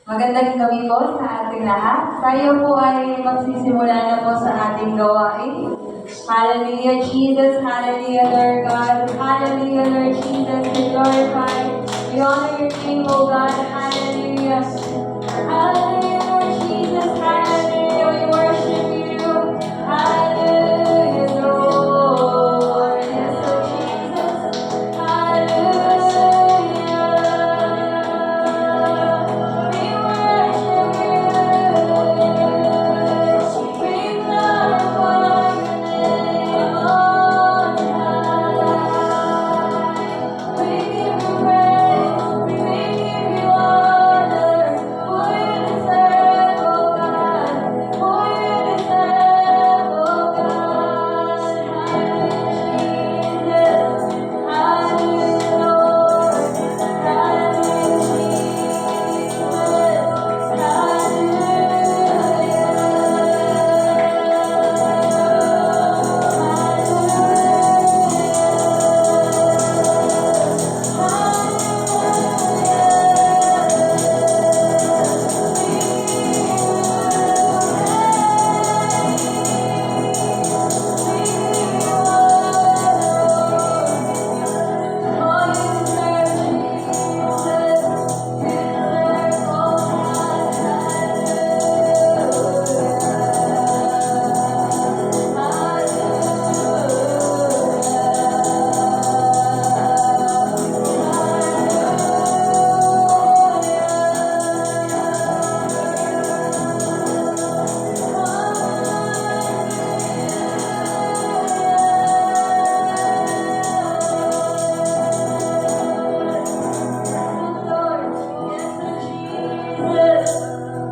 Magandang gabi po sa ating lahat. Tayo po ay magsisimula na po sa ating gawain. Hallelujah, Jesus. Hallelujah, Lord God. Hallelujah, Lord Jesus. We glorify. We honor your name, O God. Hallelujah. Hallelujah, Lord Jesus. Hallelujah. We worship you. Hallelujah, Lord. Yes, Lord Jesus. Hallelujah. We worship you. We glorify your name on high. We give you praise. We give you honor. For you deserve, oh God. For you deserve, oh God. Hallelujah, Jesus. Hallelujah, Lord. Hallelujah,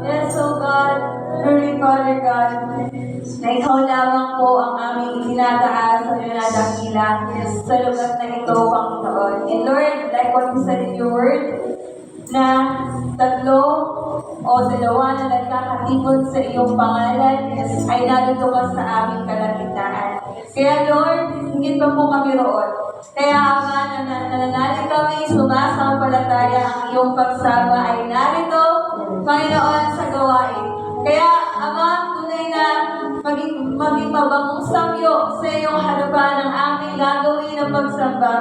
Yes, oh God, Holy Father God, na ikaw lamang po ang aming itinataas at dinadakila sa lugar na ito, Panginoon. And Lord, like what you said in your word, na tatlo o dalawa na nagkakatipon sa iyong pangalan ay narito ka sa aming kalagitnaan. Kaya Lord, higit pa po kami roon. Kaya Ama, nananalig kami, sumasampalataya ang iyong pagsama ay narito, Panginoon, sa gawain. Kaya Ama, tunay na maging mabangong samyo sa iyong harapan ang aming gagawin ng pagsamba,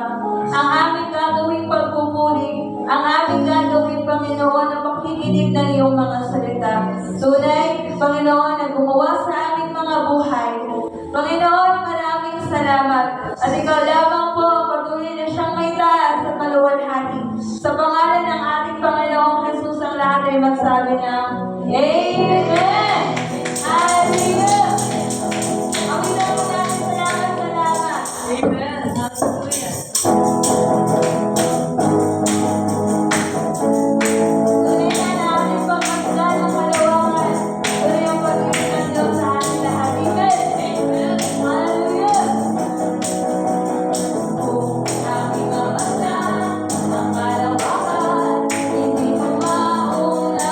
ang aming gagawing pagpupuri, ang aming gagawin, Panginoon, na pakikinig ng iyong mga salita. Tunay, Panginoon, na gumawa sa aming mga buhay. Panginoon, maraming salamat. At ikaw lamang po ang patuloy na siyang may taas at maluwalhati. Sa pangalan ng ating Panginoong Jesus, ang lahat ay magsabi ng Amen! Hallelujah! Kami na po natin salamat. Amen! Hallelujah! Tunay na ating pagkakasal ng kalawangan. Tunay ang pag-ibig ng Diyos sa ating lahat. Amen! Amen! Hallelujah! Kung aking mamasdan ang kalawakan, hindi ko maunawaan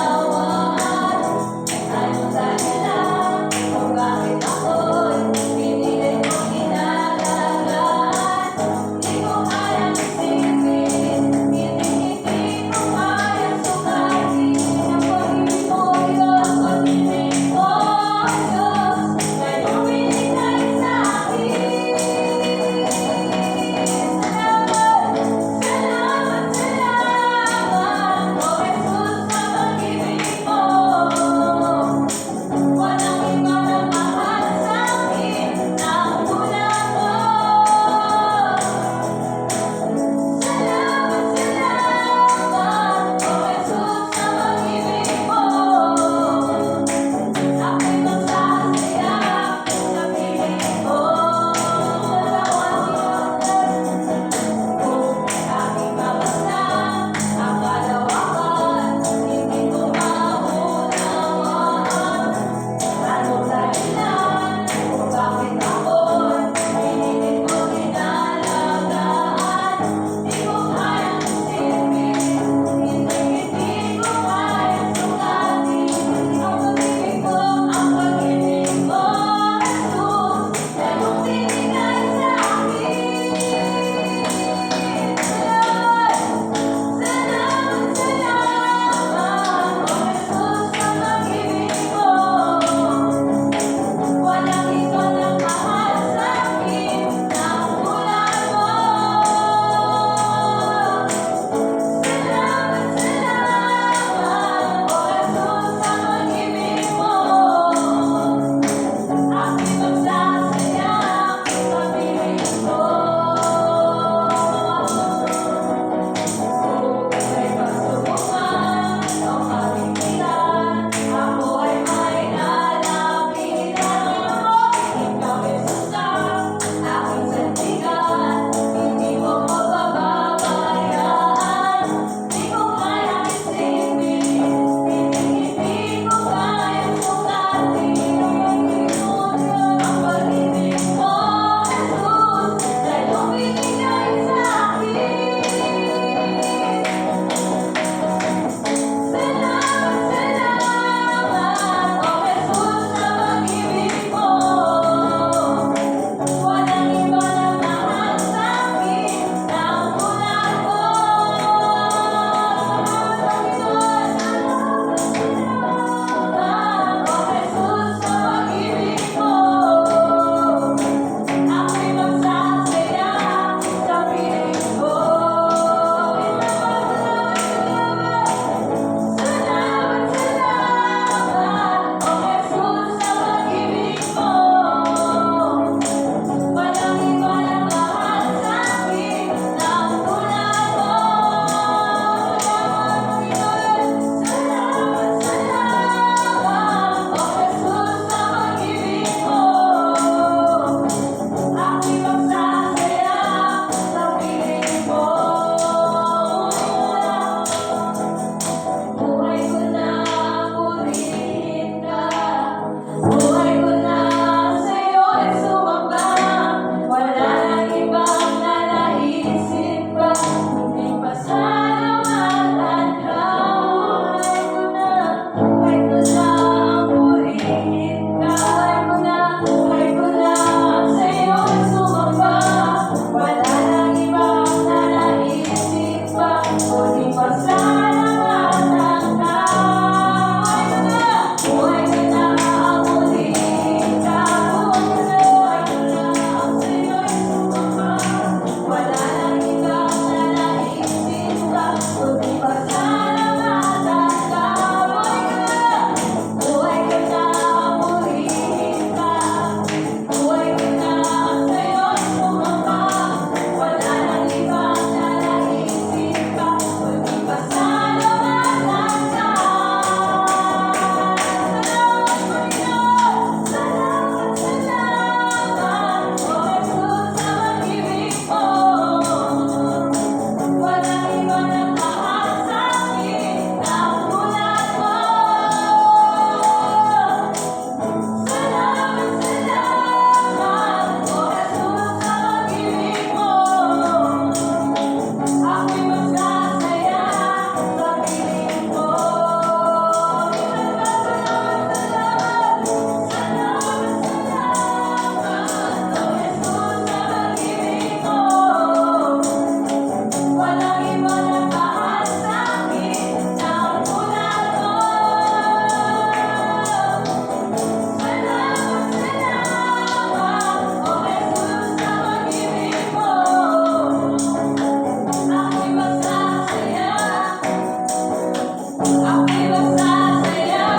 Ako'y magsasaya,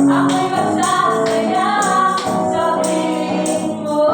ako'y magsasaya sa piling mo.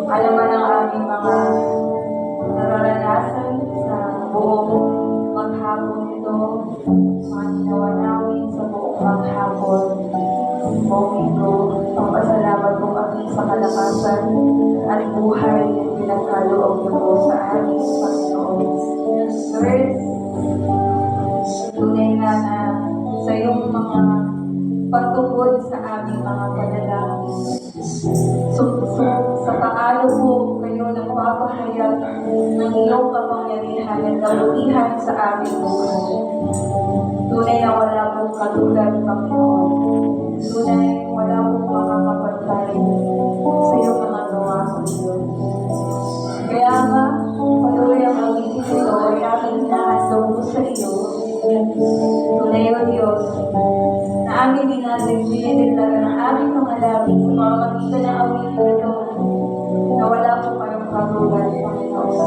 Alam mo ng aming mga nararanasan sa buong maghapon ito, mga ginawa namin sa buong maghapon. O ito, pagpasalamat po kami sa kalakasan at buhay na pinagkaloob niyo po sa aming Panginoon. Lord, tunay nga na sa iyong mga pagtungkol sa aming mga panalangin. Sa paano po kayo nagpapahayag ng iyong kapangyarihan at kabutihan sa aming buhay. Tunay na wala pong katulad, Panginoon. Tunay wala pong makakapantay sa iyong mga gawa sa Diyos. Kaya nga, patuloy ang pag-ibig ito ay aming nahandog sa iyo. Tunay o Diyos, na aming dinadagdinideklara ng aming mga labi sa pamamagitan ng awitin ito na wala po kayong katulad, Panginoon.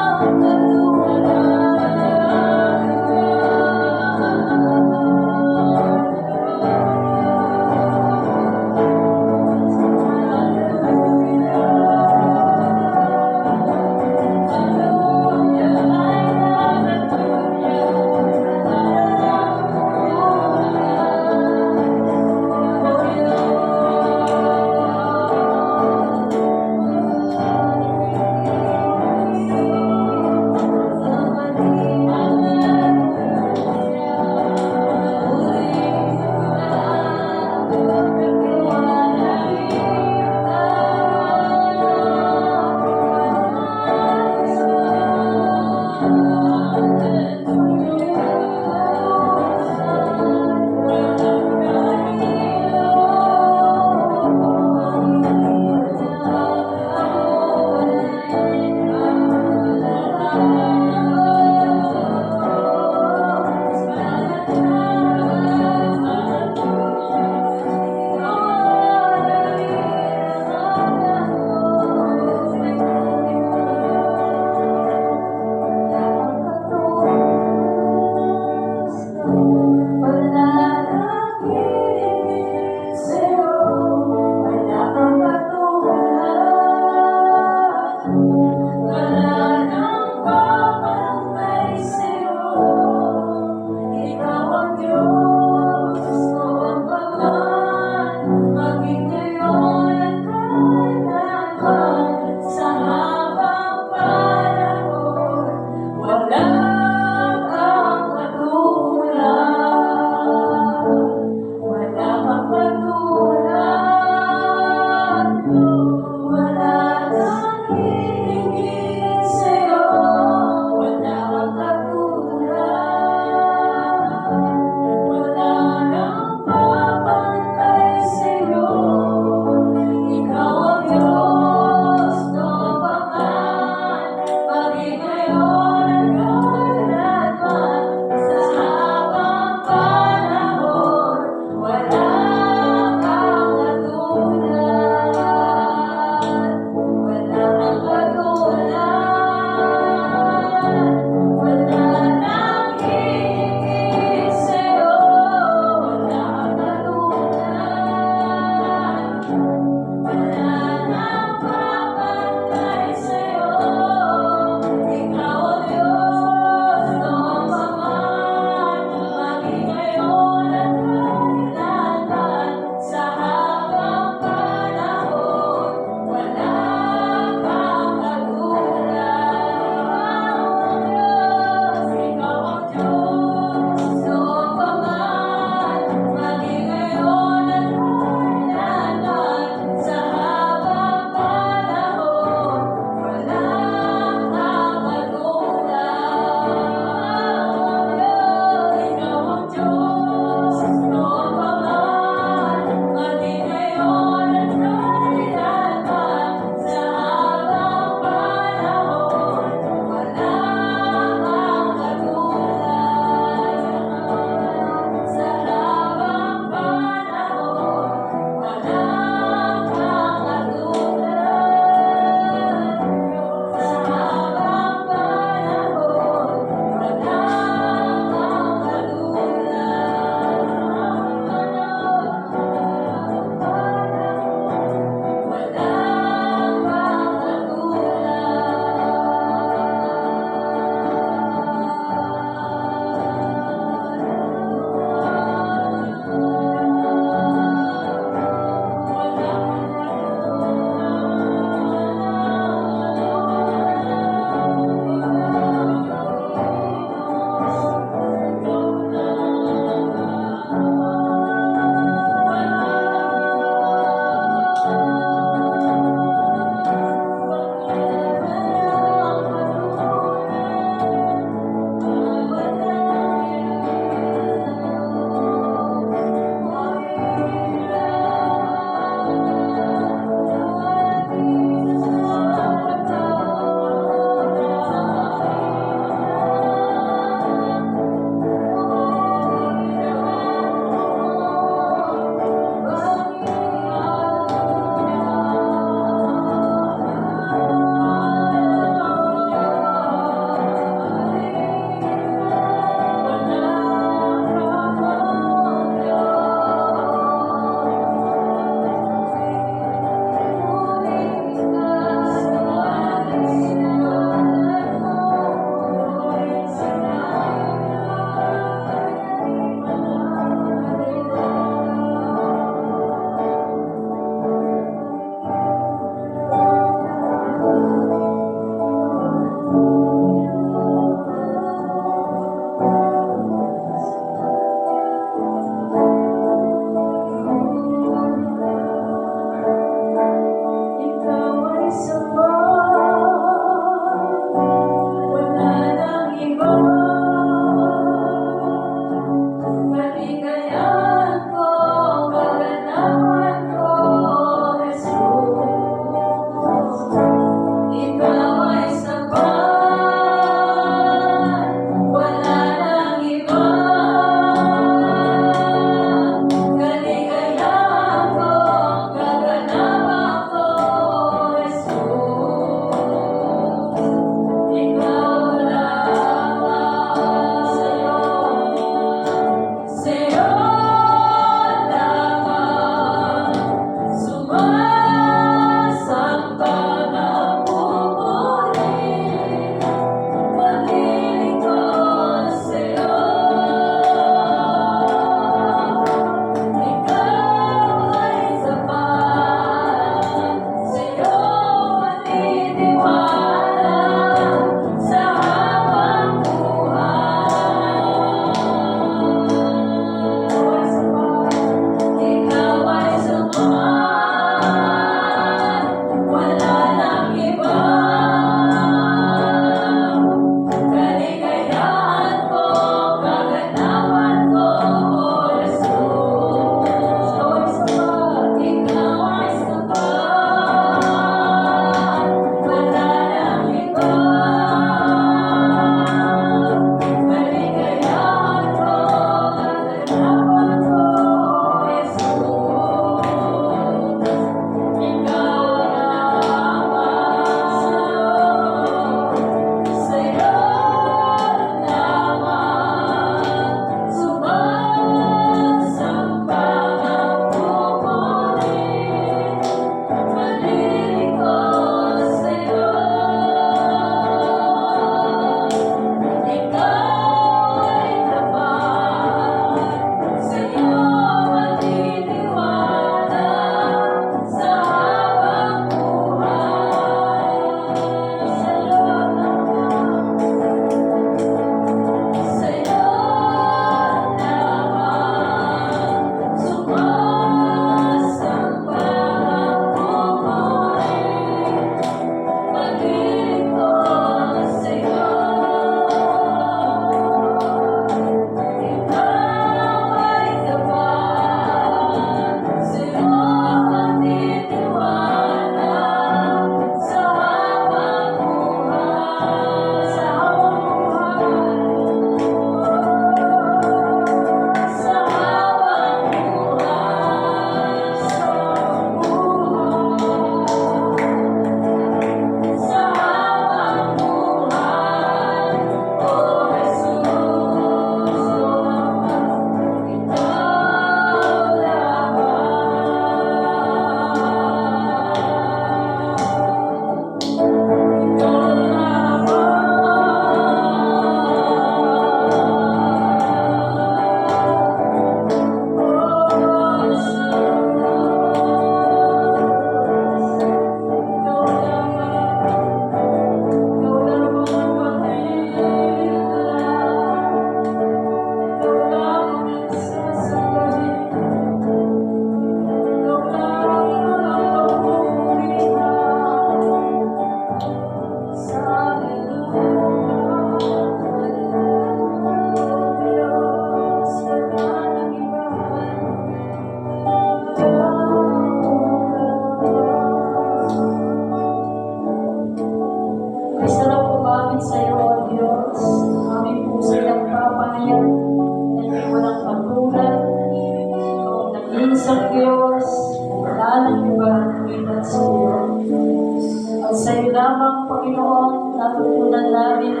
Panginoon, natutunan namin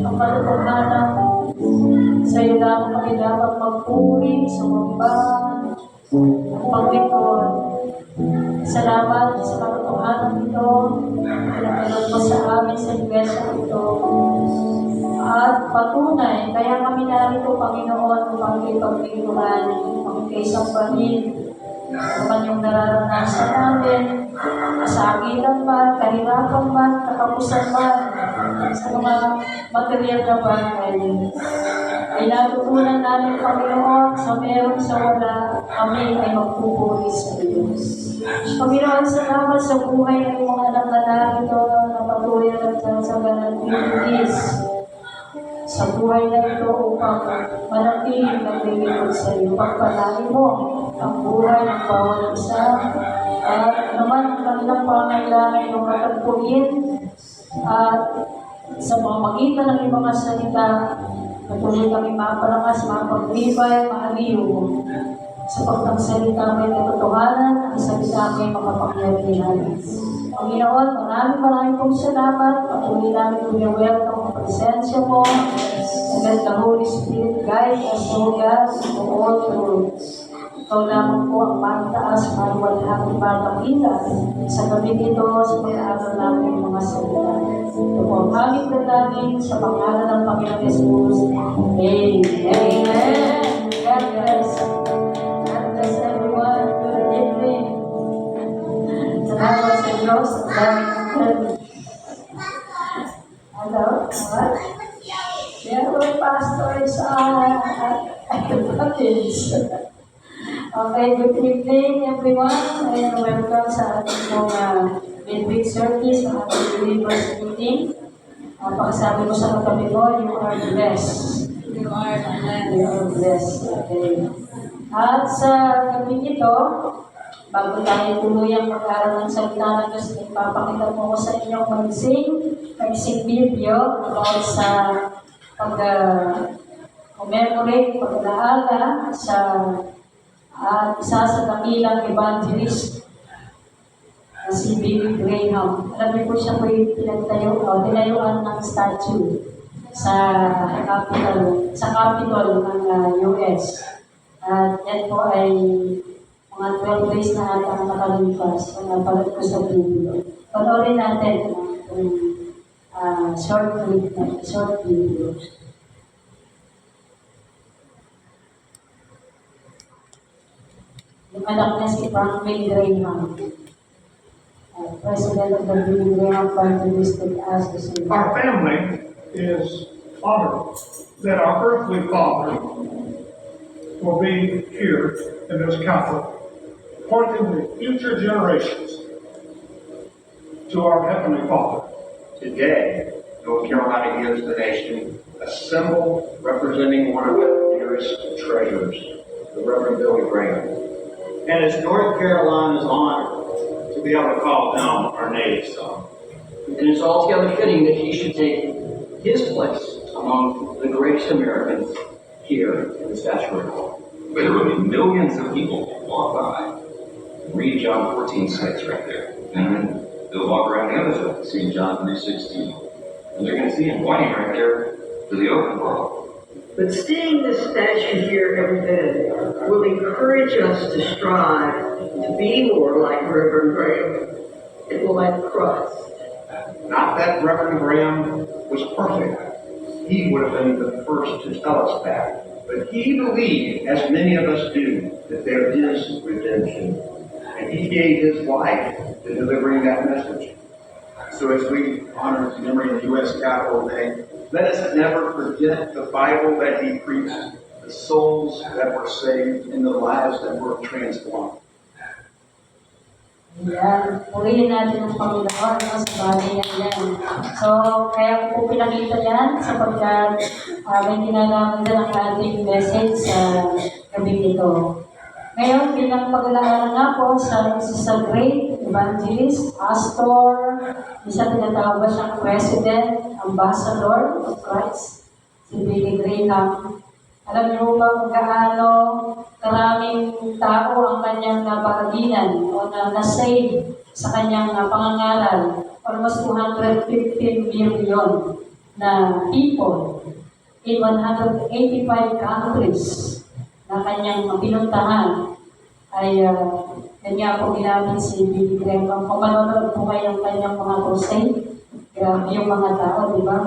ang katotohanan. Sa iyo lamang kami dapat magpuri, sumamba, ang Panginoon. Salamat sa katotohanan ito, pinagkalod mo sa amin sa iglesia ito. At patunay, kaya kami narito, Panginoon, upang ipagpintuhan ang kaisang panin. Naman yung nararanasan namin, kasakitan man, kahirapan man, kakapusan man, sa mga material na bagay. Ay natutunan namin, Panginoon, sa meron sa wala, kami ay magpupuri sa Diyos. Panginoon, salamat sa buhay ng mga anak na narito na patuloy na nagsasagan ng bibigis sa buhay na ito upang manatiling naglilingkod sa iyo. Pagpalain mo ang buhay ng bawat isa at naman ang kanilang pangailangan ng matagpuin at sa mga magitan ng ibang mga salita, patuloy kami mapalakas, mapagbibay, maaliw sa pagtagsalita may katotohanan, ang salita may makapangyarihan. Panginoon, maraming pong salamat. Patuloy namin welcome ang presensya mo. And let the Holy Spirit guide us, O God, to all truths. Ikaw lamang po ang magtaas, maluwalhang ipapakita sa gabi ito sa pag-aaral namin mga salita. Ito po ang aming dalangin sa pangalan ng Panginoon Jesus. Amen. Amen. God bless. God bless everyone. Good evening. Salamat sa Diyos. Hello? What? Yeah, we're pastors Okay, good evening everyone and welcome sa ating mga midweek service, sa ating believers meeting. Pagkasabi mo sa katabi mo, you are blessed. You are blessed. Okay. At sa gabi ito, bago tayo tuluyang mag-aaral ng salita ng Diyos, ipapakita mo ko sa inyong magsing video about sa pag-commemorate, pag-alaala sa isa sa dakilang evangelist na si Billy Graham. Alam niyo po siya po yung tinayuan ng statue sa Capitol ng US. At yan po ay mga 12 days na ata ang nakalipas. Napalad ko sa video. Panoorin natin ang short video. Yung anak niya si Franklin Graham, President of the Billy Graham Party District as the same. Our family is honored that our earthly father will be here in this country, pointing the future generations to our Heavenly Father. Today, North Carolina gives the nation a symbol representing one of its dearest treasures, the Reverend Billy Graham. And it's North Carolina's honor to be able to call him our native son. And it's altogether fitting that he should take his place among the greatest Americans here in the statuary hall. Where there will be millions of people walk by. Read John 14:6 right there. And then they'll walk around the other side, see John 3:16. And they're going to see him pointing right there to the open world. But seeing this statue here every day will encourage us to strive to be more like Reverend Graham. It will add Christ. Not that Reverend Graham was perfect. He would have been the first to tell us that. But he believed, as many of us do, that there is redemption. And he gave his life to delivering that message. So as we honor his memory in the U.S. Capitol today, Let us never forget the Bible that he preached, the souls that were saved, and the lives that were transformed. Yan. Purihin natin ang Panginoon sa bagay yan. So, kaya po pinakita yan sapagkat may ginagawa din ang ating message sa gabi ito. Ngayon, bilang pag-aalala nga po sa great evangelist, pastor, isa tinatawag ba siyang president, ambassador of Christ, si Billy Graham. Alam niyo ba kung gaano karaming tao ang kanyang nabahaginan o na-save sa kanyang pangangaral? Almost 215 million na people in 185 countries na kanyang pinuntahan ay yan nga po ginamit si Billy Graham. Kung manonood po kayo ng kanyang mga crusade, grabe yung mga tao, di ba?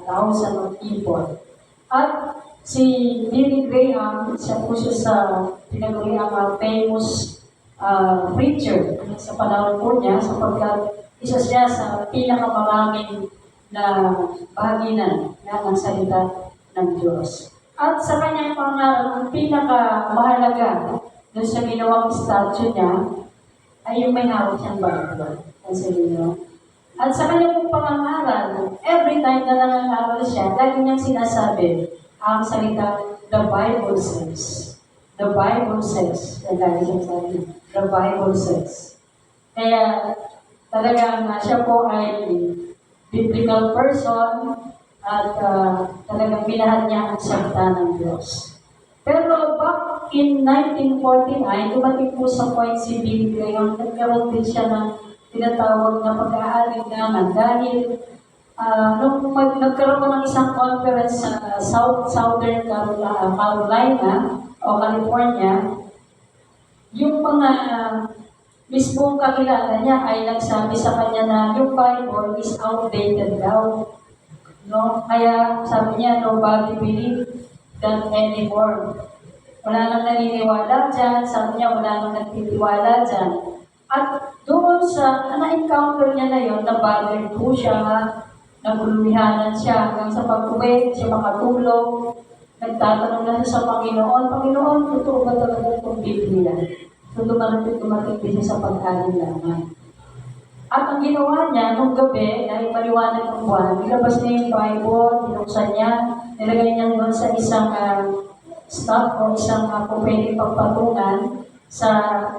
Thousands of people. At si Billy Graham, siya po siya sa pinaguriang famous preacher sa panahon po niya sapagkat isa siya sa pinakamaraming na bahaginan ng salita ng Diyos. At sa kanyang pangaral, ang pinakamahalaga doon sa ginawang statue niya ay yung may hawak siyang Bible. Kasi niyo. At sa kanyang pong pangaral, every time na nangangaral siya, lagi niyang sinasabi ang salita, the Bible says. The Bible says. Yan lagi siyang sabi. The Bible says. Kaya talagang siya po ay biblical person at talagang minahal niya ang salita ng Diyos. Pero back in 1949, dumating po sa point si Billy Graham, nagkaroon din siya ng tinatawag na pag-aalinlangan dahil nung nagkaroon ng isang conference sa Southern Carolina o California, yung mga mismong kakilala niya ay nagsabi sa kanya na yung Bible is outdated daw. No? Kaya sabi niya, nobody believe that anymore. Wala nang naniniwala dyan. Sabi niya, wala nang nagtitiwala dyan. At doon sa na-encounter niya na yun, nabagal po siya, nagulumihanan siya hanggang sa pag-uwi, siya makatulog. Nagtatanong na siya sa Panginoon, Panginoon, totoo ba talaga itong Biblia? So dumating din siya sa pag-alinlangan. At ang ginawa niya nung gabi, dahil maliwanag ng buwan, nilabas niya yung Bible, binuksan niya, nilagay niya doon sa isang stop o isang kung pwede pagpatungan sa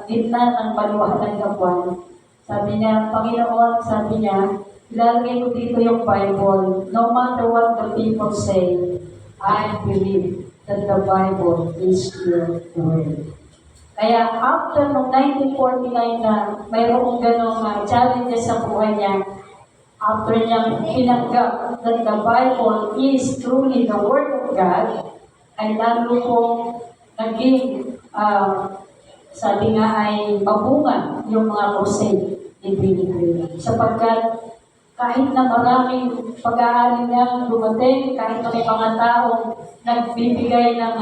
gitna ng maliwanag ng buwan. Sabi niya, Panginoon, sabi niya, ilalagay ko dito yung Bible. No matter what the people say, I believe that the Bible is your word. Kaya after noong 1949 na mayroong ganong challenges sa buhay niya, after niyang pinanggap that the Bible is truly the Word of God, ay lalo pong naging, sabi nga ay mabunga yung mga crusade ni Billy Graham. Sapagkat kahit na maraming pag-aalinlang dumating, kahit na may mga taong nagbibigay ng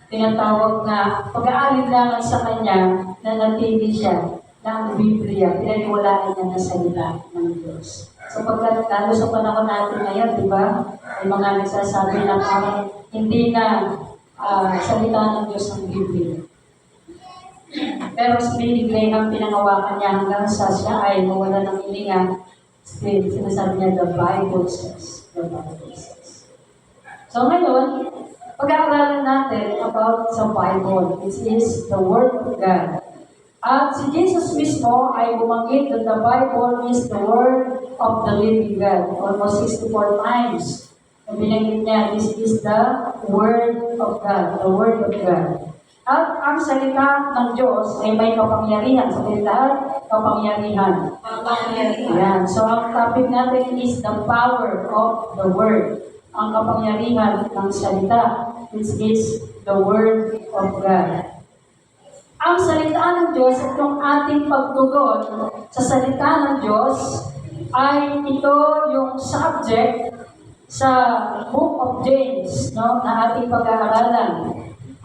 tinatawag na pag-aalinlangan sa kanya na natili siya ng Biblia, pinaniwalaan niya na salita ng Diyos. Sapagkat lalo sa panahon natin ngayon, di ba, may mga nagsasabi na parang hindi na salita ng Diyos ng Biblia. Pero si Billy Graham, pinangawakan niya hanggang sa siya ay mawala ng hininga. Sinasabi niya, the Bible says. The Bible says. So ngayon, pag-aaralan natin about sa Bible. It is the Word of God. At si Jesus mismo ay bumanggit that the Bible is the Word of the living God. Almost 64 times. Binanggit niya, this is the Word of God. The Word of God. At ang salita ng Diyos ay may kapangyarihan. Sa salita, kapangyarihan. Ayan. So ang topic natin is the power of the Word. Ang kapangyarihan ng salita, which is the Word of God. Ang salita ng Diyos at yung ating pagtugon sa salita ng Diyos ay ito yung subject sa Book of James, no, na ating pag-aaralan.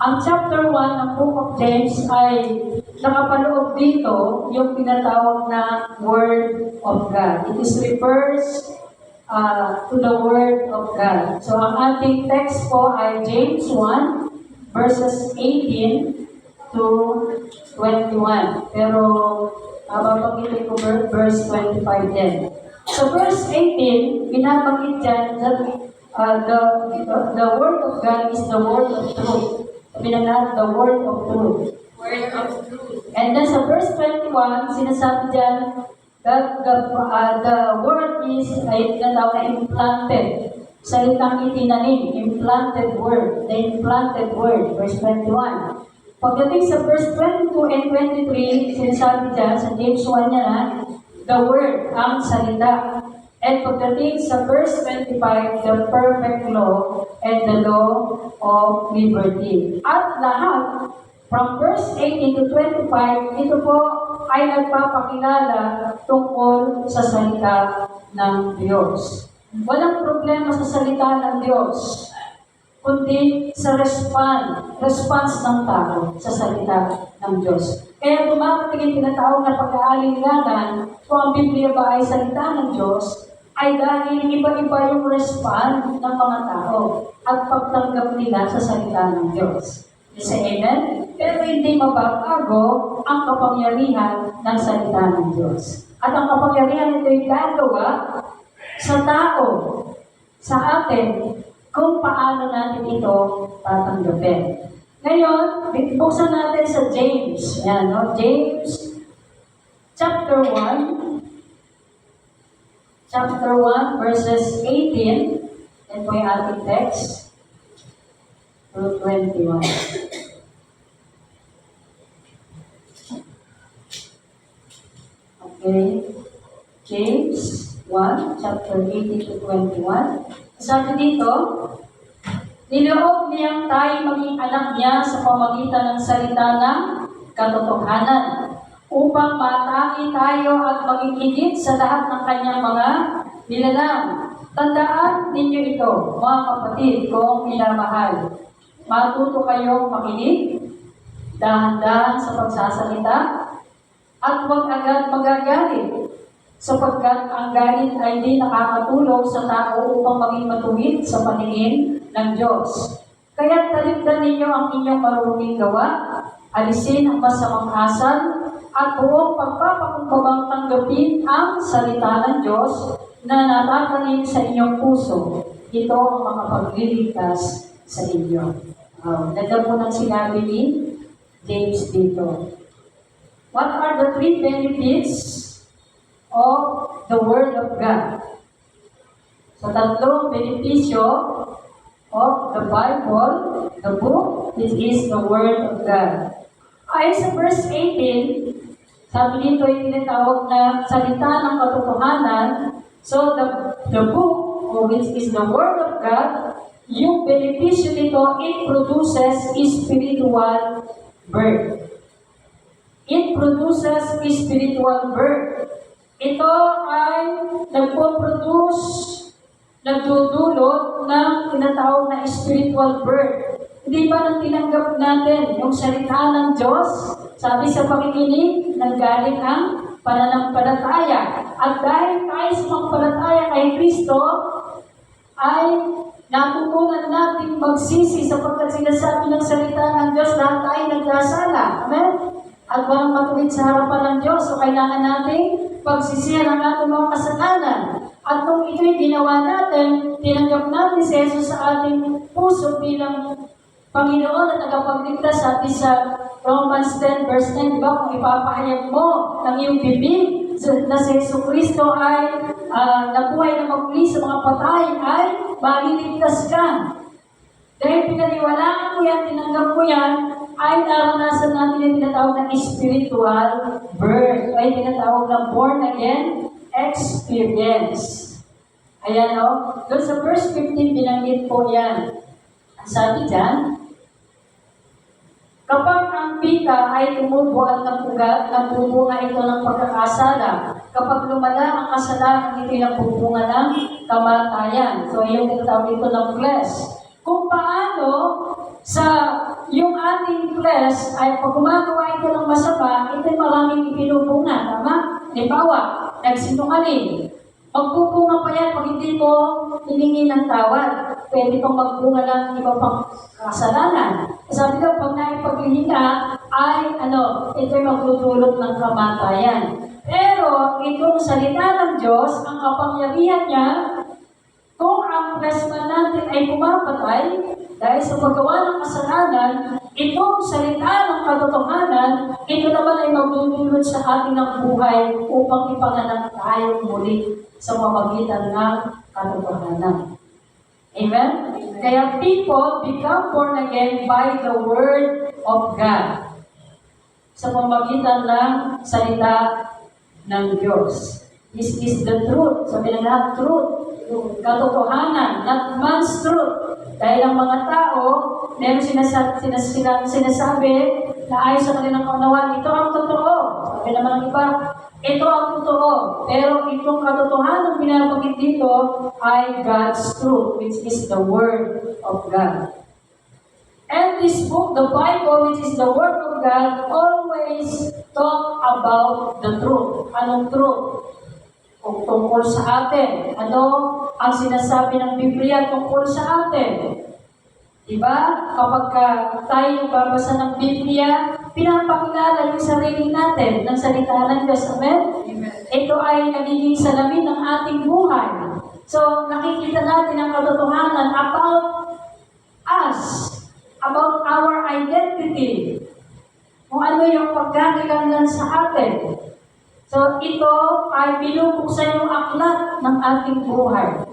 Ang chapter 1 ng Book of James ay nakapaloob dito yung tinatawag na Word of God. It is refers to the Word of God. So, ang ating text po ay James 1, verses 18 to 21. Pero, babanggitin ko verse 25 din. So, verse 18, binabanggit dyan that the Word of God is the Word of truth. Binangat the Word of truth. Word of truth. And then sa verse 21, sinasabi dyan, that the word is ay tinatawag na implanted salitang itinanim, implanted word, the implanted word, verse 21. Pagdating sa verse 22 and 23, sinasabi dyan, sa James 1 niya na, the word, ang salita. And pagdating sa verse 25, the perfect law and the law of liberty. At lahat, from verse 18 to 25, ito po ay nagpapakilala tungkol sa salita ng Diyos. Walang problema sa salita ng Diyos, kundi sa response ng tao sa salita ng Diyos. Kaya dumarating yung tinatawag na pag-aalinlangan kung ang Biblia ba ay salita ng Diyos, ay dahil iba-iba yung response ng mga tao at pagtanggap nila sa salita ng Diyos. Say amen? Pero hindi mababago ang kapangyarihan ng salita ng Diyos. At ang kapangyarihan ito ay gagawa sa tao, sa atin, kung paano natin ito tatanggapin. Ngayon, buksan natin sa James. Yan, no? James, chapter 1, verses 18, and po yung ating text, through 21. Okay. James 1, chapter 18 to 21. Sabi dito, niloob niyang tayo maging anak niya sa pamagitan ng salita ng katotohanan, upang matangi tayo at maging higit sa lahat ng kanyang mga nilalang. Tandaan ninyo ito, mga kapatid kong minamahal. Matuto kayong makinig, dahan-dahan sa pagsasalita, at huwag agad magagalit, sapagkat ang galit ay di nakakatulong sa tao upang maging matuwid sa paningin ng Diyos. Kaya talikdan ninyo ang inyong marunong gawa, alisin ang masamang asal, at buong pagpapakumbabang tanggapin ang salita ng Diyos na natatanim sa inyong puso. Ito ang makapagliligtas sa inyo. Ganda po ng sinabi ni James dito. What are the three benefits of the Word of God? So, tatlong benepisyo of the Bible, the book, which is the Word of God. Ay sa verse 18, sabi dito ay tinatawag na salita ng katotohanan. So, the book, which is the Word of God, yung benepisyo nito, it produces spiritual birth. It produces spiritual birth. Ito ay nagpo-produce, nagdudulot ng tinatawag na spiritual birth. Hindi ba nang tinanggap natin yung salita ng Diyos? Sabi sa pakikinig, nanggaling ang pananampalataya. At dahil tayo sa pampalataya kay Kristo, ay natutunan natin magsisi sapagkat sinasabi ng salita ng Diyos, lahat tayo nagkasala. Amen? At walang matuwid sa harapan ng Diyos. So kailangan natin pagsisihan ang ating mga kasalanan. At kung ito'y ginawa natin, tinanggap natin si Jesus sa ating puso bilang Panginoon at tagapagligtas sa atin sa Romans 10 verse 9, diba? Kung ipapahayag mo ng iyong bibig na si Jesus Kristo ay nabuhay na magmuli sa mga patay, ay maliligtas ka. Dahil pinaniwalaan mo yan, tinanggap mo yan, ay naranasan natin yung tinatawag na spiritual birth, ay tinatawag na born again experience. Ayan o, doon sa verse 15, binanggit po yan. Ang sabi dyan, kapag ang pita ay tumubo at nagbubunga ito ng pagkakasala, kapag lumala ang kasalanan, ito'y nagbubunga ng kamatayan. So, yung tinatawag ito ng flesh. Kung paano sa yung ating flesh ay pag gumagawa ito ng masama, ito'y maraming ibinubunga. Tama? Halimbawa, nagsinungaling. Magbubunga pa yan pag hindi mo hiningi ng tawad. Pwede pang magbunga ng iba pang kasalanan. Sabi daw, pag naipaglihina, ay ito'y magdudulot ng kamatayan. Pero itong salita ng Diyos, ang kapangyarihan niya, kung ang plasma natin ay pumapatay, dahil sa paggawa ng kasalanan, itong salita ng katotohanan, ito naman ay magdudulot sa atin ng buhay upang ipanganak tayo muli sa pamamagitan ng katotohanan. Amen? Kaya people become born again by the Word of God. Sa pamamagitan ng salita ng Diyos. This is the truth. Sabi na lahat, truth. Katotohanan, not man's truth. Dahil ang mga tao, meron sinasabi na ayon sa kanilang kaunawaan, ito ang totoo. Sabi naman ng iba, ito ang totoo. Pero itong katotohanan binabagit dito ay God's truth, which is the Word of God. And this book, the Bible, which is the Word of God, always talk about the truth. Anong truth? Kung tungkol sa atin. Ano ang sinasabi ng Biblia tungkol sa atin? Diba? Kapag tayo nagbabasa ng Biblia, pinapakilala yung sarili natin ng salita ng Diyos. Amen? Ito ay nagiging salamin ng ating buhay. So, nakikita natin ang katotohanan about us, about our identity, kung ano yung pagkakakilanlan sa atin. So, ito ay binubuksan yung aklat ng ating buhay.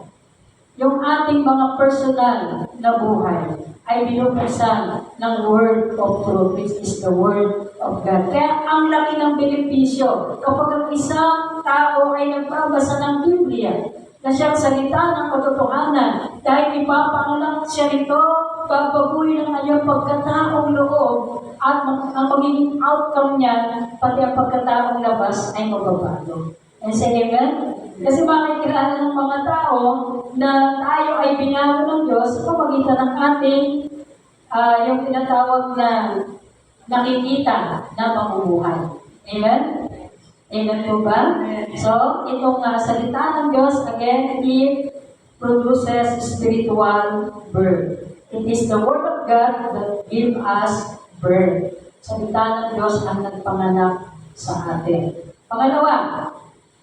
Yung ating mga personal na buhay ay binubuksan ng Word of Truth, which is the Word of God. Kaya ang laki ng benepisyo kapag ang isang tao ay nagbabasa ng Biblia na siyang salita ng katotohanan dahil ipapanganak siya nito, babaguhin ang kanyang pagkataong loob at ang magiging outcome niya, pati ang pagkataong labas ay mababago. And say amen? Kasi makikilala ng mga tao na tayo ay binago ng Diyos sa pamagitan ng ating yung tinatawag na nakikita na pamumuhay. Amen? Amen po ba? So, itong salita ng Diyos, again, it produces spiritual birth. It is the Word of God that gives us birth. Salita ng Diyos ang nagpanganak sa atin.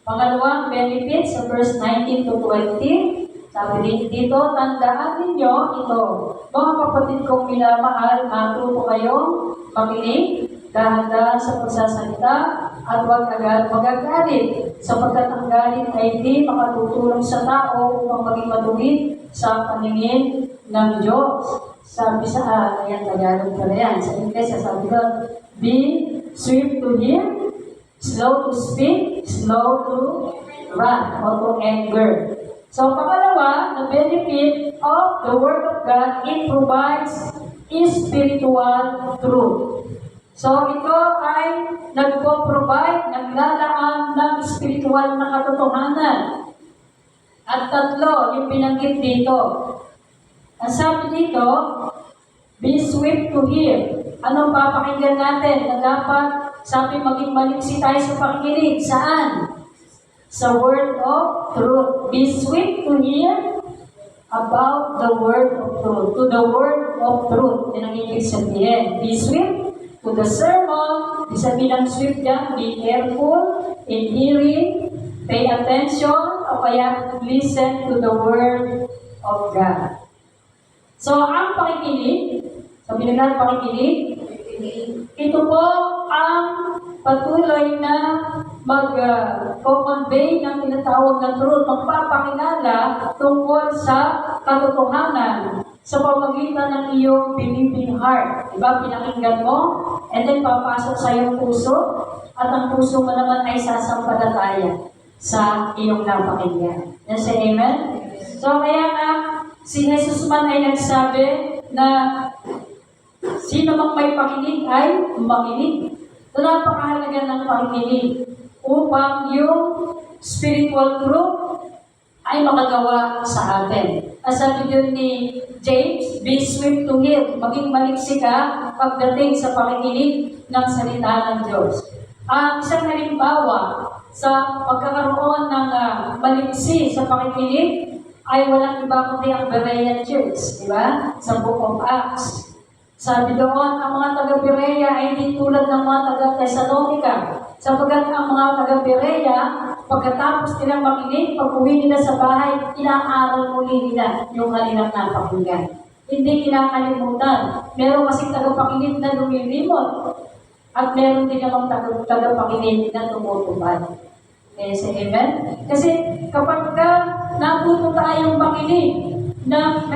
Pangalawang benefit sa verse 19 to 20, sabi dito, tandaan ninyo ito, mga kapatid kong minamahal, matuto kayong makinig, dahan-dahan sa pagsasalita, at huwag agad magagalit, sapagkat ang galit ay hindi makatutulong sa tao upang maging matuwid sa paningin ng Diyos. Sabi sa, ayan, Tagalog pala yan. Sa Ingles, sabi doon, be swift to hear, slow to speak, slow to wrath, or to anger. So, pangalawa, the benefit of the Word of God, it provides spiritual truth. So, ito ay nagpo-provide, naglalaan ng spiritual na katotohanan. At tatlo, yung binanggit dito. Ang sabi dito, be swift to hear. Anong papakinggan natin na dapat, sabi maging maliksi tayo sa pakikinig? Saan? Sa Word of Truth. Be swift to hear about the Word of Truth. To the Word of Truth. Yan ang ibig sabihin. Be swift to the sermon. Ibig sabihin ng swift yan, be careful in hearing, pay attention, o kaya listen to the Word of God. So, ang pakikinig, sabi nila pakikinig, ito po ang patuloy na mag-convey ng tinatawag na truth, magpapakilala tungkol sa katotohanan sa pamagitan ng iyong believing heart. Diba? Pinakinggan mo, and then papasok sa iyong puso, at ang puso mo naman ay sasampalataya sa iyong napakinggan. Yan sa amen? So, kaya nga, si Jesus man ay nagsabi na sino mang may pakinig ay makinig. So, napakahalaga ng pakikinig upang yung spiritual truth ay makagawa sa atin. As sabi yun ni James, be swift to hear. Maging maliksi ka pagdating sa pakikinig ng salita ng Diyos. Ang isang halimbawa sa pagkakaroon ng maliksi sa pakikinig ay walang iba kundi ang Berean Church, di ba? Sa Book of Acts. Sabi doon, ang mga taga-Berea ay hindi tulad ng mga taga-Thessalonica. Sapagkat ang mga taga-Berea, pagkatapos nilang makinig, pag-uwi nila sa bahay, inaaral muli nila yung kanilang napakinggan. Hindi kinakalimutan. Meron kasi tagapakinig na lumilimot. At meron din namang tagapakinig na tumutubad. Okay, say amen? Kasi kapag natuto tayong makinig na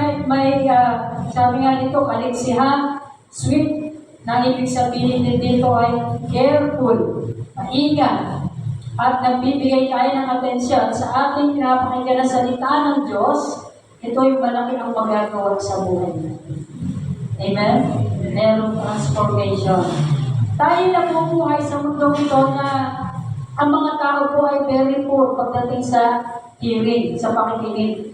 sabi nga dito, kaliksihan, sweet, na ibig sabihin din dito ay careful, maingat, at nagbibigay tayo ng atensyon sa ating pinapakinggan na salita ng Diyos, ito yung malaki ang magagawa sa buhay natin. Amen? Merong transformation. Tayo nabubuhay sa mundong ito na ang mga tao po ay very poor pagdating sa hearing, sa pakikinig.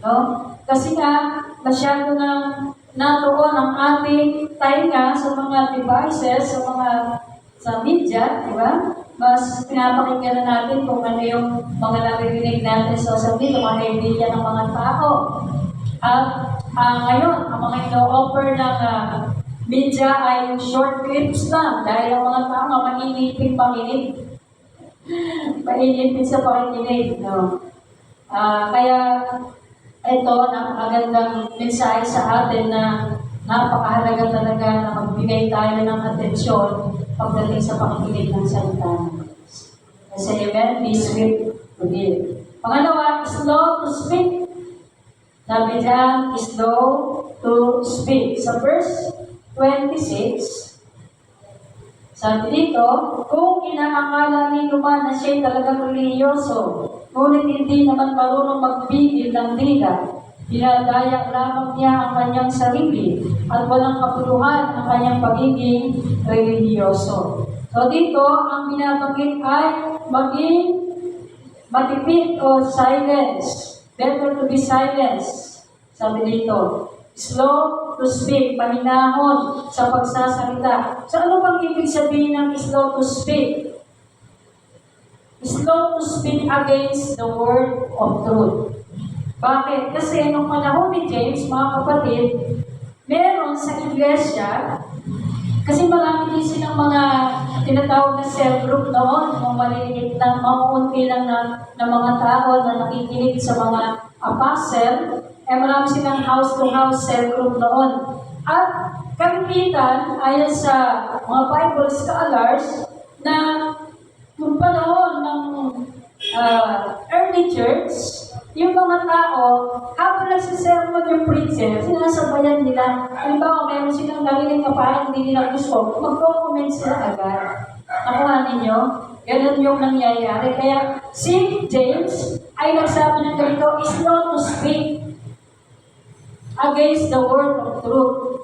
No? Kasi nga, masyado nang natuon ang ating tainga sa mga devices, sa media, di ba? Mas pinapakinggan na natin kung ano yung mga naririnig natin sa social media, mga media ng mga tao. At ngayon, ang mga ino-offer ng media ay short clips lang dahil ang mga tao nga mainipin pakinig. Mainipin sa pakikinig. No? Kaya ito, napakagandang mensahe sa atin na napakahalaga talaga na magbigay tayo ng atensyon pagdating sa pakikinig ng salita ng Diyos. Kasi amen, be swift to hear. Pangalawa, slow to speak. Sabi dyan, slow to speak. Sa verse 26, sabi dito, kung inaakala ninyo man na siya'y talagang religyoso, ngunit hindi naman marunong magpigil ng dila, dinadaya lamang niya ang kanyang sarili at walang kapuluhan ang kanyang pagiging religyoso. So dito, ang binabanggit ay maging matipid o silence. Better to be silence. Sabi dito, slow to speak, pahinahon sa pagsasalita. So ano bang ibig sabihin ng slow to speak? Slow to speak against the word of truth. Bakit? Kasi nung panahon ni James, mga kapatid, meron sa iglesia, kasi marami din silang mga tinatawag na cell group noon, mga maliliit lang, maunti lang na mga tao na nakikinig sa mga apostle, marami silang house-to-house cell group noon. At kalimitan, ayon sa mga Bible scholars, na nung panahon ng early church, yung mga tao, habang nagsisermon yung preacher, sinasabayan nila. Halimbawa, meron silang narinig na parang hindi nila gusto, mag-comment sila agad. Nakuha ninyo? Ganun yung nangyayari. Kaya si James ay nagsabi ng ganito, slow to speak against the word of truth.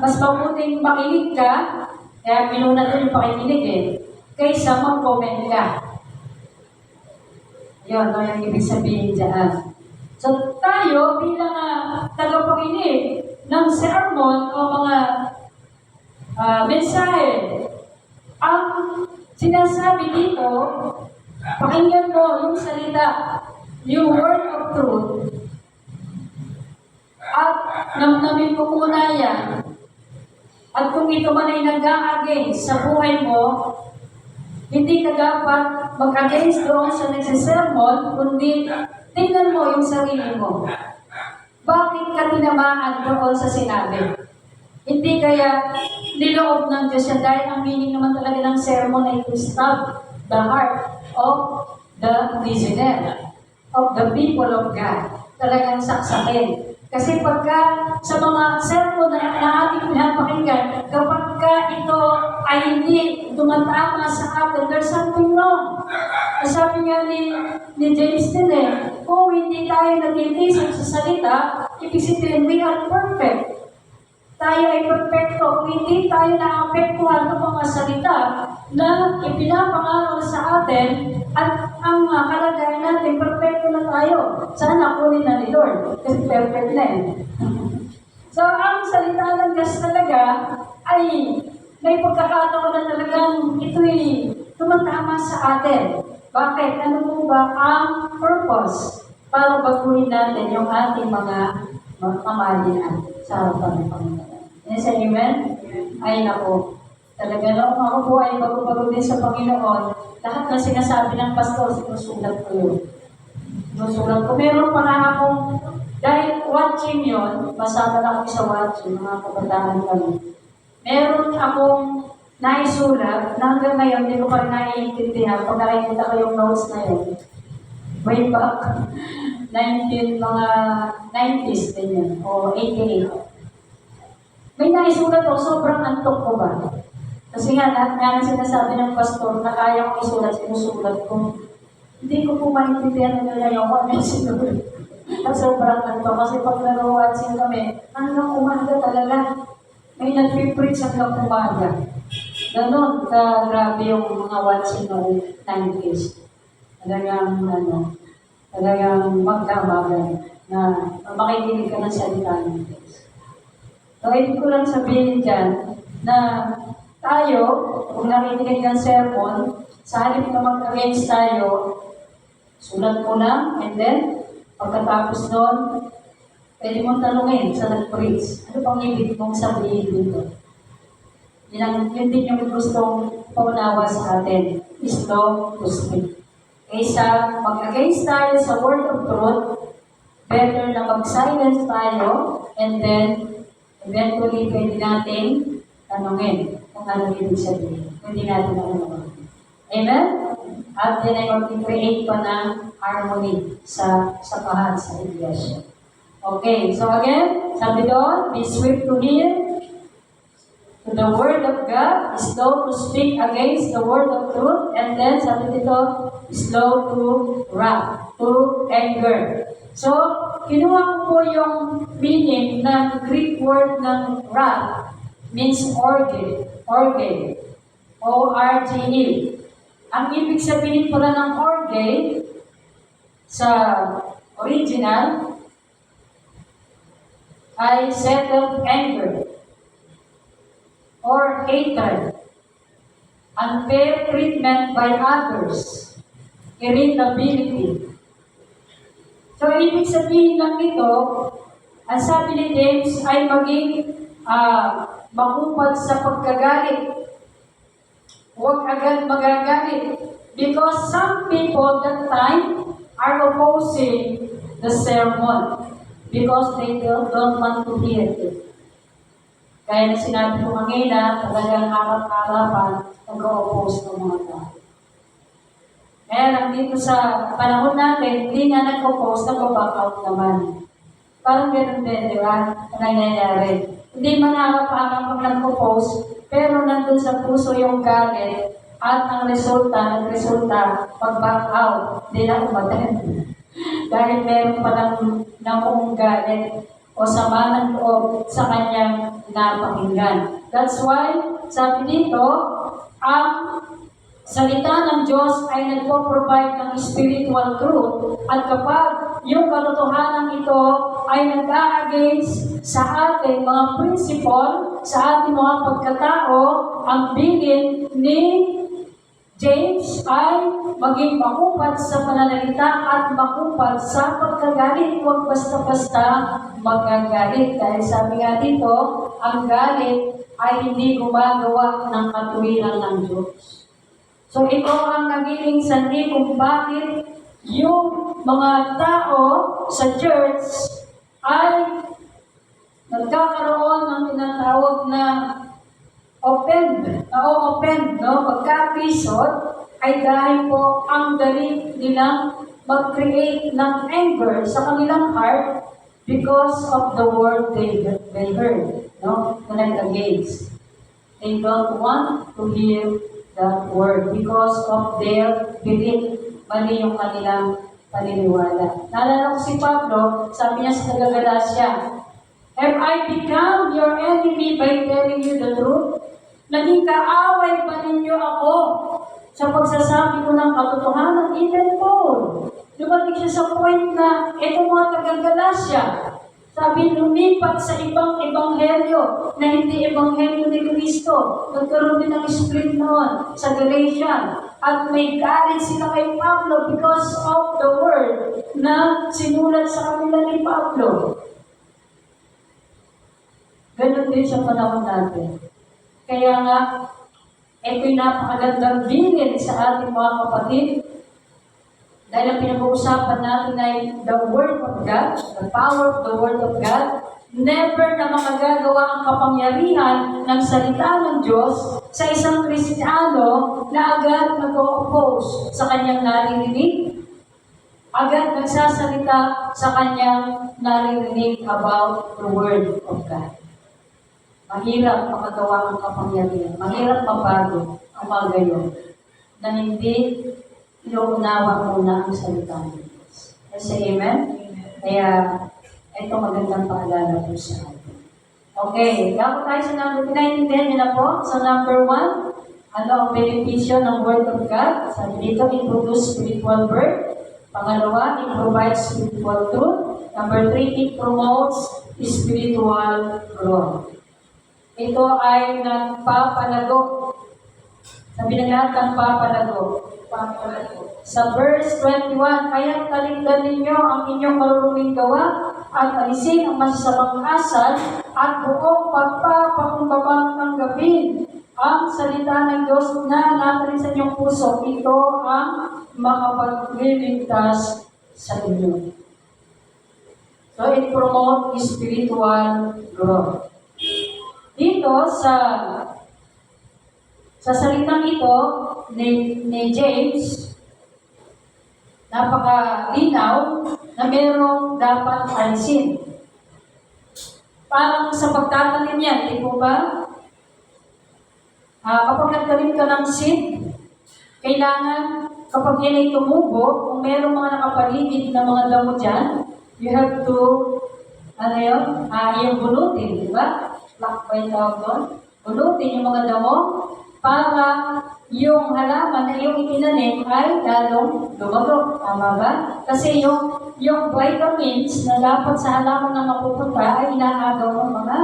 Mas mabuting makinig ka, kaya pinuna doon yung pakikinig kaysa mag-comment ka. Yun, no, yung ibig sabihin dyan. So, tayo bilang tagapakinig ng sermon o mga mensahe, ang sinasabi dito, pakinggan mo yung salita, yung word of truth, at namnamin mo muna yan. At kung ito man ay nag-a-against sa buhay mo, hindi ka dapat mag-against doon sa nagsisermon, kundi tingnan mo yung sarili mo. Bakit ka tinamaan doon sa sinabi? Hindi kaya niloob ng Diyos yan dahil ang meaning naman talaga ng sermon ay to stop the heart of the listener, of the people of God. Talagang saksakin. Kasi pagka sa mga sermon na ating pinapakinggan, kapag ka ito ay hindi tumatama sa atin, there's something wrong. Sabi nga ni James din kung hindi tayo nag-iisip sa salita, ibig sabihin, we are perfect. Tayo ay perfecto. Kung hindi tayo naapektuhan ng mga salita na ipinapangaral sa atin, at ang kalagayan natin, perfecto na tayo. Sana kunin na ni Lord, kasi perfect na So, ang salita ng Diyos talaga ay may pagkakataon na talagang ito'y tumatama sa atin. Bakit? Ano po ba ang purpose para baguhin natin yung ating mga kamalian sa harapan ng Panginoon? Yes, amen? Ay, nako. Talaga noong ako po ay bago-bago din sa Panginoon, lahat ng sinasabi ng pastor, sinusulat ko yun. Sinusulat ko. Meron pa na akong, dahil watching yun, masama na ako sa watching, mga kabataan kami. Meron akong naisulat na hanggang ngayon, hindi ko pa rin naiintindihan. Pag nakikita ko yung notes na yun, way back. mga 90s din yan, o 88. May naisulat ko, sobrang antok ko ba? Kasi nga, lahat nga ng sinasabi ng pastor na kaya kong isulat, sinusulat ko. Hindi ko po maintindihan na nila yung ano yung sinulat. Sobrang antok. Kasi pag nag-watching kami, hanggang umaga talaga. May nag-preach hanggang umaga. Ganon, grabe yung mga watching noong 90s. Talagang, talagang magkamagan na makikinig ka ng salita ng Diyos. So, ibig ko lang sabihin dyan na tayo, kung nakikinig ng sermon, sa halip na mag-against tayo, sulat mo lang, and then, pagkatapos nun, pwede mong tanungin sa nag-preach. Ano pang ibig mong sabihin dito? Yun din yung gustong paunawa sa atin. Slow to speak. Kaysa mag-against tayo sa word of truth, better na mag-silence tayo, and then, eventually, pwede natin tanungin kung ano ibig sabihin. Pwede natin tanungin. Amen? At yan ay mag-create pa ng harmony sa samahan sa iglesia. Okay, so again, sabi doon, be swift to hear to the word of God, slow to speak against the word of truth, and then sabi dito, slow to wrath, to anger. So, kinuha ko po yung meaning ng Greek word ng wrath, means orge, O-R-G-E. Ang ibig sabihin pala ng orge, sa original, ay settled anger or hatred, unfair treatment by others, irritability. So, ibig sabihin lang nito, ang sabi ni James ay maging makupad sa pagkagalit. Huwag agad magagalit. Because some people that time are opposing the sermon. Because they don't want to hear it. Kaya na sinabi ko kanina, talagang harap-harapan, nag-oppose ng mga tao. Kaya lang dito sa panahon natin, hindi nga nag-oppose, nag-back out naman. Parang ganun din, di ba? Ang nangyayari. Hindi man harap-harap pag nag-oppose, pero nandun sa puso yung galit, at ang nagresulta, pag-back out, hindi na umaten. Dahil meron palang nakuong galit o sama ng loob sa kanyang napakinggan. That's why, sabi dito, ang salita ng Diyos ay nagpo-provide ng spiritual truth, at kapag yung katotohanan ito ay nag-a-against sa ating mga principle, sa ating mga pagkatao, ang bilin ni James ay maging makupad sa pananalita at makupad sa pagkagalit. Huwag basta-basta magagalit. Dahil sabi nga dito, ang galit ay hindi gumagawa ng katuwiran ng Diyos. So ito ang nagiging sanhi kung bakit yung mga tao sa church ay nagkakaroon ng tinatawag na offend, no? Pagka-episode ay dahil po ang dali nilang mag-create ng anger sa kanilang heart because of the word they heard, no? Connect against. They don't want to hear that word because of their belief. Mali yung kanilang paniniwala. Naalala ko si Pablo, sabi niya sa Taga-Galacia, have I become your enemy by telling you the truth? Naging kaaway ba ninyo ako sa pagsasabi ko ng katotohanan? Even Paul, dumating siya sa point na ito mga Taga-Galacia, sabi, lumipat sa ibang ebanghelyo na hindi ebanghelyo ni Kristo. Nagkaroon din ng split noon sa Galatia. At may galit sila kay Pablo because of the word na sinulat sa kanila ni Pablo. Ganun din sa panahon natin. Kaya nga, ito'y napakagandang bilin sa ating mga kapatid. Dahil ang pinag-uusapan natin ay the Word of God, the power of the Word of God. Never na makagagawa ang kapangyarihan ng salita ng Diyos sa isang Kristiyano na agad nag-oppose sa kanyang naririnig. agad nagsasalita sa kanyang naririnig about the Word of God. Mahirap makagawa ang kapangyarihan. Mahirap mabago ang mga gayon na hindi inuunawa muna ang salita ng Diyos. Yes, amen? Kaya, ito magandang paalala po sa atin. Okay, dapat tayo sa number 9 din, yun na po. Sa number 1, ano ang benepisyo ng Word of God? Sabi dito, it produces spiritual birth. Pangalawa, it provides spiritual truth. Number 3, it promotes spiritual growth. Ito ay nagpapalago. Sabi na lahat, nagpapalago. Sa verse 21, kaya talikdan ninyo ang inyong maruruming gawa at alisin ang masasamang asal at buong pagpapakumbabang tanggapin ang salita ng Diyos na natarin sa inyong puso. Ito ang makapagliligtas sa inyo. So it promotes spiritual growth. Dito sa salitang ito ni James, napakalinaw na merong dapat alisin. Parang sa pagtatanim yan, di po ba? Kapag nagtanim ka ng seed, kailangan kapag yan ay tumubo, kung merong mga nakapaligid na mga damo dyan, you have to, yung bunutin, di ba? Lock ba yung tawag doon? Bunutin yung mga damo para yung halaman na yung itinanim ay lalong lumago. Tama ba? Kasi yung vitamins na dapat sa halaman na mapupunta ay inaagaw ng mga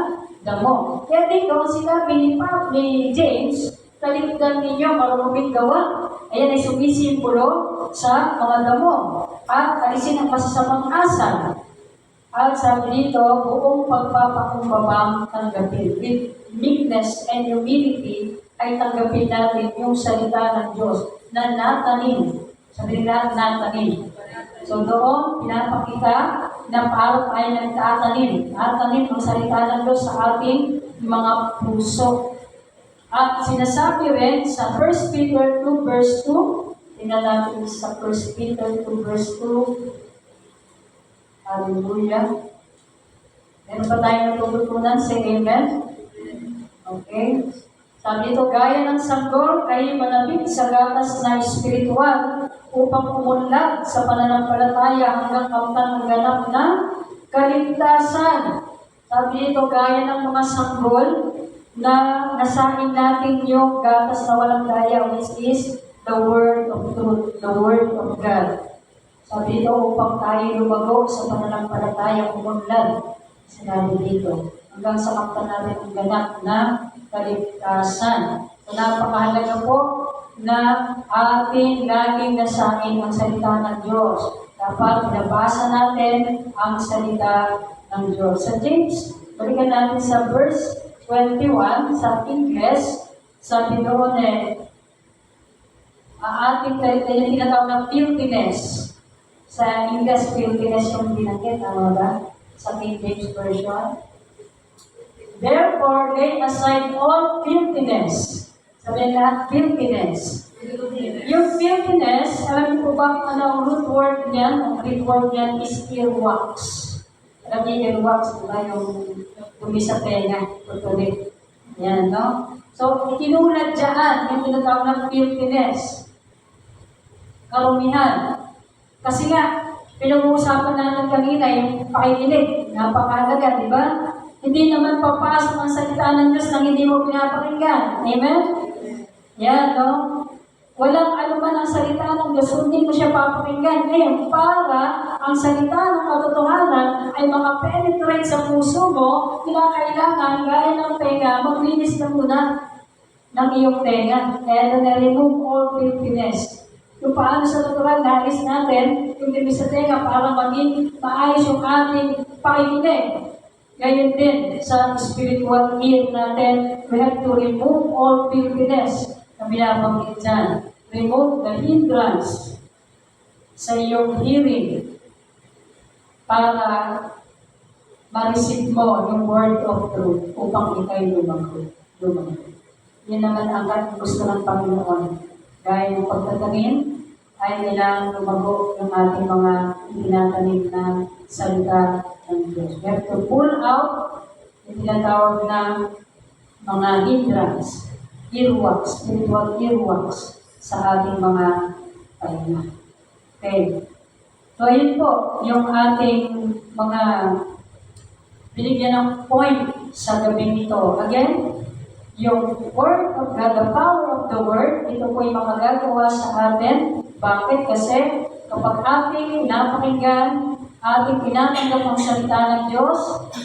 damo. Kaya dito, sinabi ni James, talikdan ninyo maruming gawa. Ayan ay sumisimbolo sa mga damo. At alisin ang masasamang asal. At sabi dito, buong pagpapakumbabang tanggapin. With meekness and humility, ay tanggapin natin yung salita ng Diyos na natanim. Sabi nila, natanim. So doon, pinapakita na parang tayo nagtatanim. Natanim ang salita ng Diyos sa ating mga puso. At sinasabi rin sa 1 Peter 2 verse 2, tingnan natin sa 1 Peter 2 verse 2, hallelujah. Meron pa tayong natututunan? Say amen. Okay. Sabi ito, gaya ng sanggol ay manabik sa gatas na espiritual upang umunlad sa pananampalataya hanggang kamtan ng ganap na kaligtasan. Sabi ito, gaya ng mga sanggol na nasahin natin yung gatas na walang daya, which is the word of truth, the word of God. Sabi ito, upang tayo lumago sa pananampalataya umunlad. Sinabi dito, hanggang sa kamtan natin ang ganap na kaligtasan. So, napakahalaga po na ating laging nasahin ang salita ng Diyos. Dapat binabasa natin ang salita ng Diyos. Sa James, balikan natin sa verse 21, sa English, sabi doon ating yung tinatawag na filthiness. Sa English, filthiness yung binanggit, tama ba? Sa King James Version. Therefore, lay aside all filthiness. Sabihin lahat, filthiness. Yung filthiness, alam niyo po ba kung ano ang root word niyan? Ang Greek word niyan is earwax. Alam niyo earwax, diba? Yung dumi sa tenga, tutulik. Yan, no? So, itinulad dyan yung tinatawag ng filthiness. Karumihan. Kasi nga, pinag-uusapan natin kanina yung pakikinig. Napakahalaga, di ba? Hindi naman papasok ang salita ng Diyos nang hindi mo pinapakinggan. Amen? Yan, no? Walang anuman ang salita ng Diyos, hindi mo siya papakinggan. Ngayon, para ang salita ng katotohanan ay makapenetrate sa puso mo, kailangan, gaya ng tenga, maglinis ka muna ng iyong tenga. Kaya na-remove all filthiness. Kung paano sa natural, naalis natin yung limis sa tenga para maging maayos yung ating pakikinig. Gayon din sa spiritual ear natin, we have to remove all filthiness na binabanggit dyan. Remove the hindrance sa iyong hearing para ma-receive mo yung word of truth upang ikay lumago. Yan naman ang gusto ng Panginoon. Gaya ng pagtatanim, ay kailangan lumago ng ating mga itinatanim na salita ng Diyos. We have to pull out yung tinatawag na mga hindrance, earwax, spiritual earwax sa ating mga pahinga. Okay. So, yun po, yung ating mga binigyan ng point sa gabing ito. Again, yung Word of God, the power of the Word, ito po yung makagagawa sa atin. Bakit? Kasi kapag ating napakinggan, ating tinatanggap ang salita ng Diyos,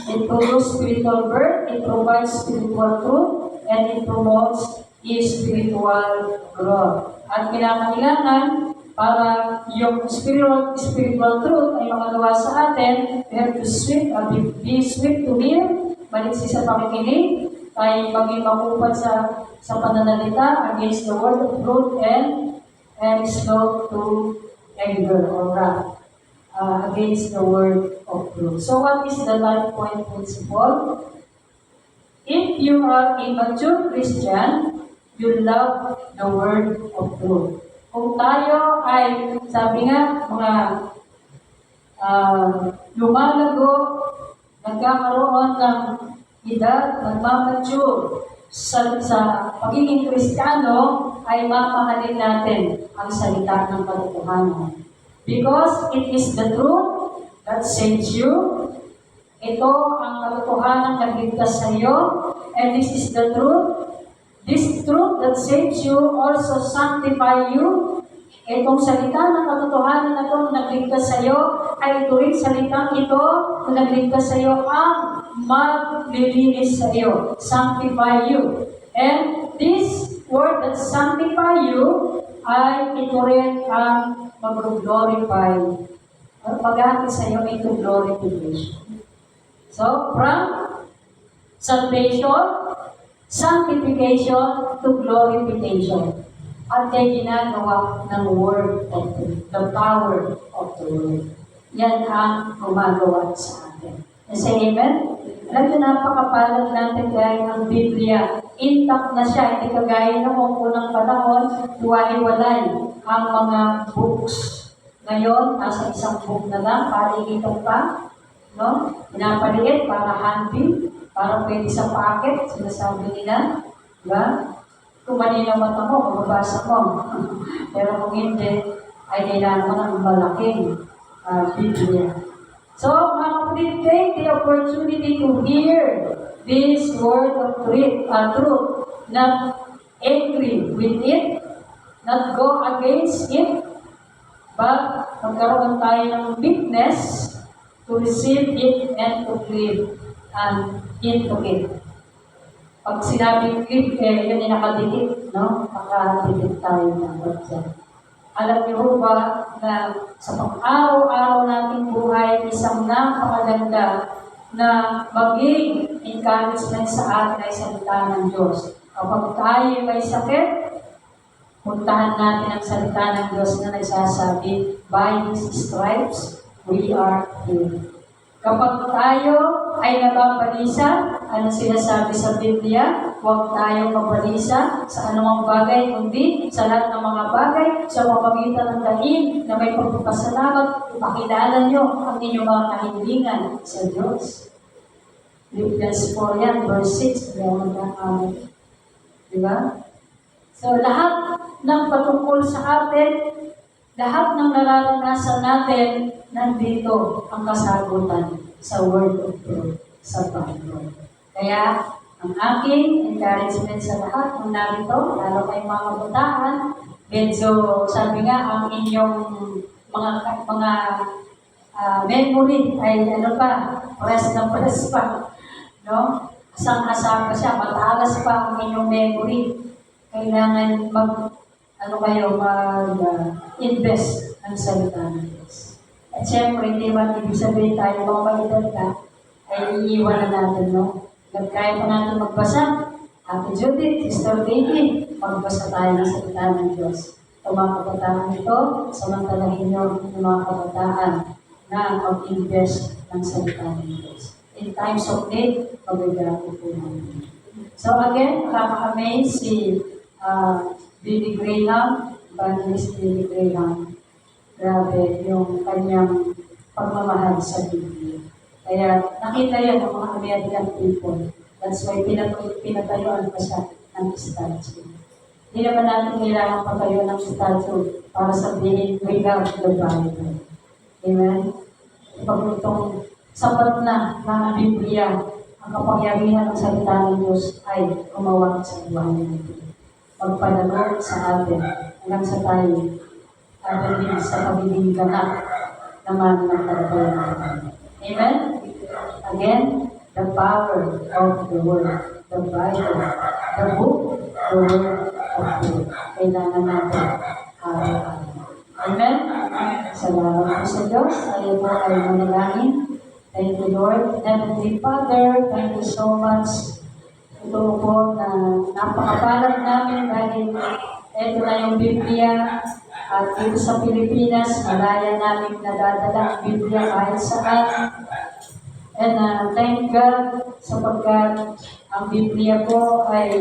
it produces spiritual birth, it provides spiritual truth, and it promotes spiritual growth. At kinakailangan para yung spiritual truth ay makagawa sa atin, we have to be swift to hear, maliksi sa pakikinig, tayo maging makupad sa pananalita against the word of truth and slow to anger or wrath against the word of truth. So what is the life point principle? If you are a mature Christian, you love the word of truth. Kung tayo ay, sabi nga, mga lumalago, nagkakaroon ng edad, nagmamature sa pagiging Kristiyano, ay mamahalin natin ang salita ng katotohanan. Because it is the truth that saves you. Ito ang katotohanan na nagligtas sa iyo, and this is the truth. This truth that saves you also sanctify you. Itong salita ng katotohanan na ito nagligtas sa iyo, ay ito rin salitang ito na nagligtas sa iyo ang maglilinis sa iyo, sanctify you. And this word that sanctify you, ay ito rin ang mag-glorify, mag-ahatid sa iyo into glorification. So, from salvation, sanctification to glorification. At kaya ginagawa ng word of truth, the power of the word. Yan ang gumagawa sa atin. Say amen? Alam niyo, napakapalad natin dahil ang Biblia, intact na siya, hindi kagaya noong unang panahon, hiwa-hiwalay ang mga books. Ngayon, nasa isang book na lang, paligitan pa, no? Pinapaliit para handy, para pwede sa packet, sinasabi nila, diba? Kung mali na mata mo, mababasa mo. Pero kung hindi, ay kailangan mo ng malaking Biblia. So, mga kapatid, take the opportunity to hear this word of truth, not agree with it, not go against it, but magkaroon tayo ng weakness to receive it and to live into it. Pag sinabing live, yun yung nakadikit, no? Nakadikit tayo ng word. Alam niyo ba na sa pang-araw-araw nating buhay, isang napakaganda na maging encouragement sa atin ay salita ng Diyos. Kapag tayo may sakit, puntahan natin ang salita ng Diyos na nagsasabi, by His stripes, we are healed. Kapag tayo ay nababalisa, ano sinasabi sa Biblia? Huwag tayong mabalisa sa anumang bagay, kundi sa lahat ng mga bagay, sa pamamagitan ng dahil na may pagpapasalamat, ipakilala nyo ang inyong mga kahilingan sa Diyos. Philippians 4 yan, verse 6, meron kang amin. Diba? So, lahat ng patungkol sa atin, lahat ng nararanasan natin, nandito ang kasagutan sa Word of Truth, sa Bible. Kaya, ang aking encouragement sa lahat ng narito, lalo kayong mga kabataan, medyo, sabi nga, ang inyong mga memory ay ano pa, press na press pa. No? Asang-asa pa siya, matalas pa ang inyong memory. Kailangan mag-invest ng salita ng Diyos. At syempre, hindi man ibig sabihin tayo mga paedad ka, ay iiwan na natin, no? Kaya pa natin magbasa. Ate Judith, Sister Baby, magbasa tayo ng salita ng Diyos. Ito mga kabataan ito, samantalahin nyo ng mga kabataan na mag-invest ng salita ng Diyos. In times of need, pagbigato po namin. So again, nakaka-amaze si Billy Graham Evangelist Billy Graham. Grabe yung kanyang pagmamahal sa Biblia. Kaya nakita yan ng mga American people. That's why pinatayuan pa siya ng statue. Hindi naman natin kailangan patayo ng statue para sabihin, we love the Bible. Amen? Pag itong sapat na ng Biblia, ang kapangyarihan ng salita ng Diyos ay kumawag sa buhay natin. Magpadalog sa atin hanggang sa tayo din sa pagiging ganap naman ng kalagayan. Amen? Again, the power of the Word, the Bible, the book, the Word of God. Kailangan natin araw-araw. Amen? Salamat po sa Diyos. Tayo po ay manalangin. Thank you, Lord. Heavenly Father, thank you so much. Ito po na napakapalad namin dahil ito na yung Biblia. At dito sa Pilipinas, malaya namin nadadala ang Biblia kahit saan. And thank God sapagkat ang Biblia po ay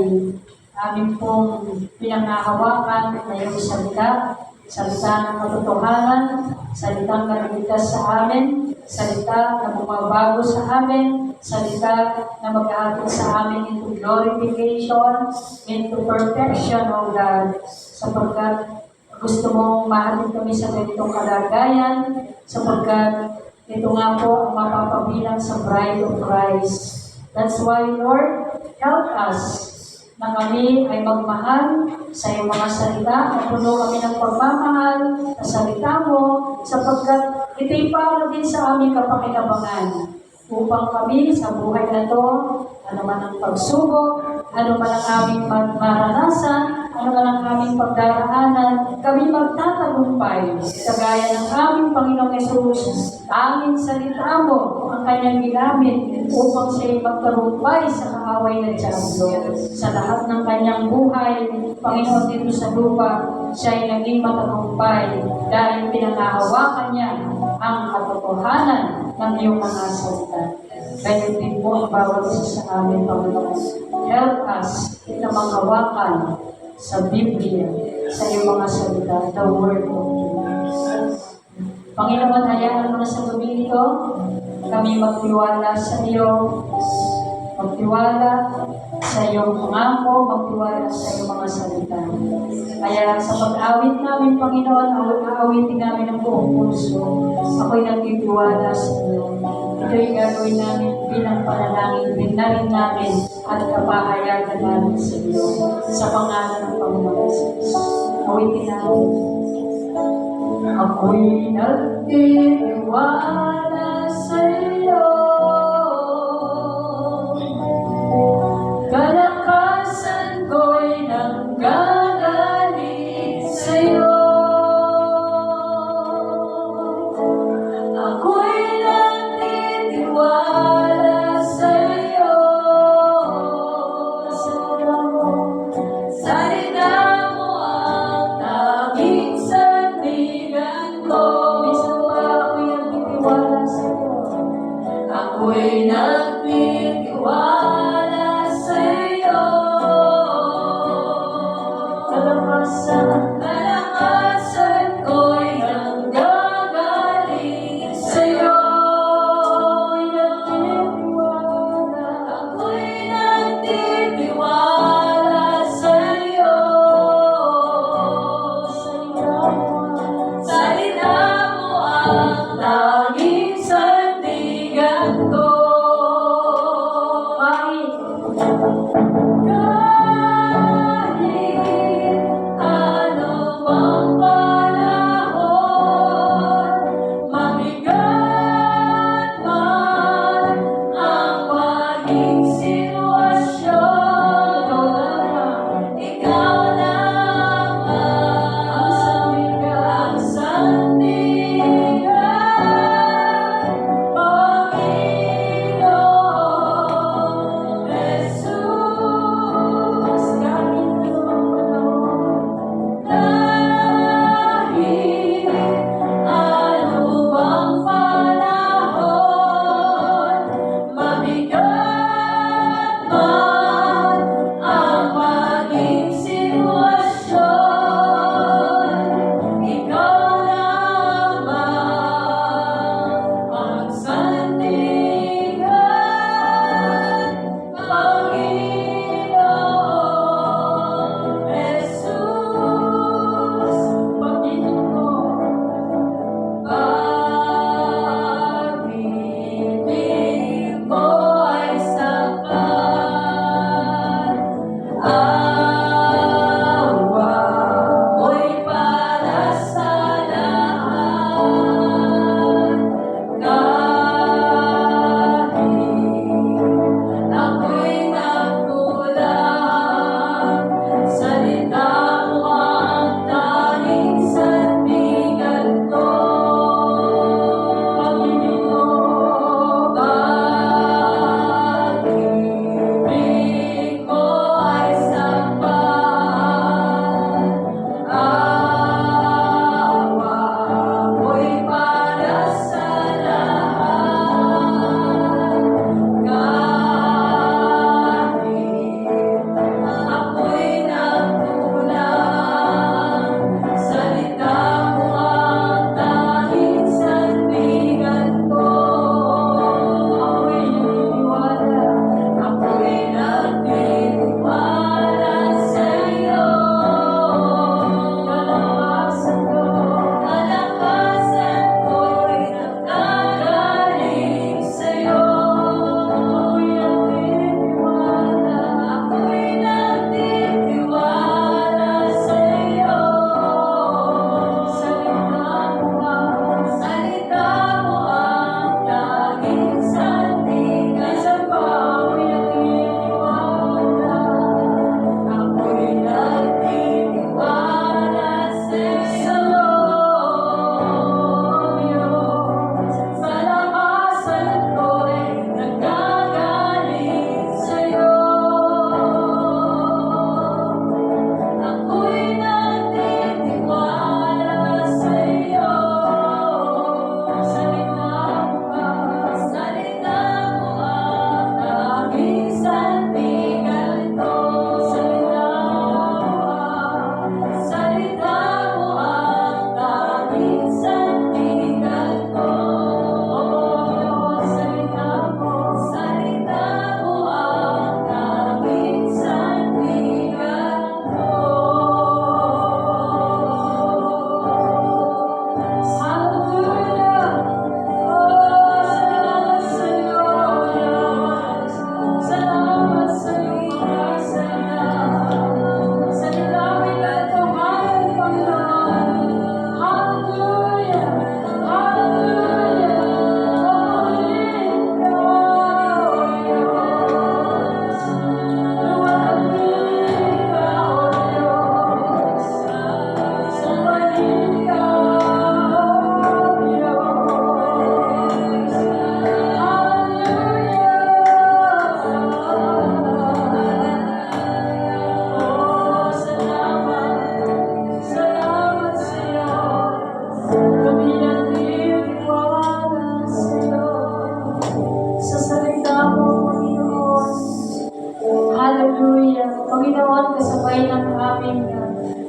amin pong pinangahawakan na yung salita ng katotohanan, salitang nagligtas sa amin, salita na bumabago sa amin, salita na mag-aatid sa amin into glorification, into perfection, O God, sapagkat gusto mong mahatid kami sa ganitong kalagayan, sapagkat ito nga po ang mapapabilang sa bride of Christ. That's why, Lord, help us na kami ay magmahal sa iyong mga salita, at puno kami ng pagmamahal sa salita mo, sapagkat ito'y para din sa aming kapakinabangan, upang kami sa buhay na to, ano man ang pagsubok, ano man ang aming maranasan, ano man ang aming pagdaraanan, kami magtatagumpay, kagaya ng aming Panginoong Yesus, aming salita mo, ang kanyang ginamit, upang siya'y magtagumpay sa kaaway na Diyablo. Sa lahat ng kanyang buhay, Panginoon, dito sa lupa, siya'y naging matagumpay dahil pinangahawakan niya ang katotohanan ng iyong mga salita. Kaya din po ang bawat isa sa amin, Panginoon. Help us na manghawakan sa Biblia, sa iyong mga salita, the Word of God. Panginoon, hayaan mo na sa gabi ito, kami magtiwala sa iyo, magtiwala sa iyong pangako, magtiwala sa iyong mga salita. Kaya sa pag-awit namin, Panginoon, aawitin namin ang buong puso. Ako'y nagtitiwala sa iyo. Ito'y gagawin namin bilang panalangin din na rin namin at kapahayagan namin sa iyo. Sa pangalan ng Panginoon Jesus. Awitin namin. Ako'y nagtitiwala sa iyo. Kalakasan ko'y nanggagaling sa iyo. Ako'y nagtitiwala sa iyo. Salita mo ang tanging sandigan ko. Minsan pa ako'y nagtitiwala sa iyo.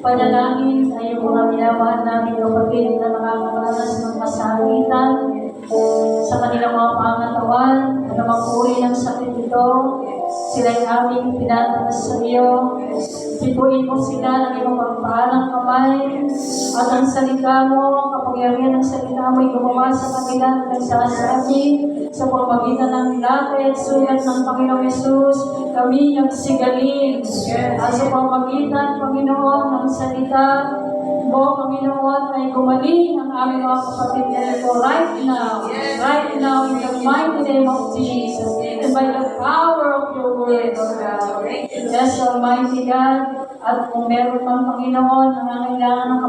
Panalangin ay yung mga minamahal namin kapatid na nakakaranas ng kasakitan sa kanilang mga pangatawan, na mapuri ng sakit ito. Sila'y aming pinatanas sa iyo. Tipuin mo sila ng iyong pagpaalang kamay at ang salita mo, ang kapangyarihan ng salita mo ay gumawa sa kanila at nagsasabi sa pamamagitan ng lakad sulat ng Panginoong Yesus, kami nagsigaling. At sa pamamagitan, Panginoon, ng salita mo, Panginoon, ay gumaling ang aming mga kapatid na ito right now, in the mighty name of Jesus, and by the power of your word, O God. Yes, Almighty God, at kung meron mang Panginoon na nangangailangan ng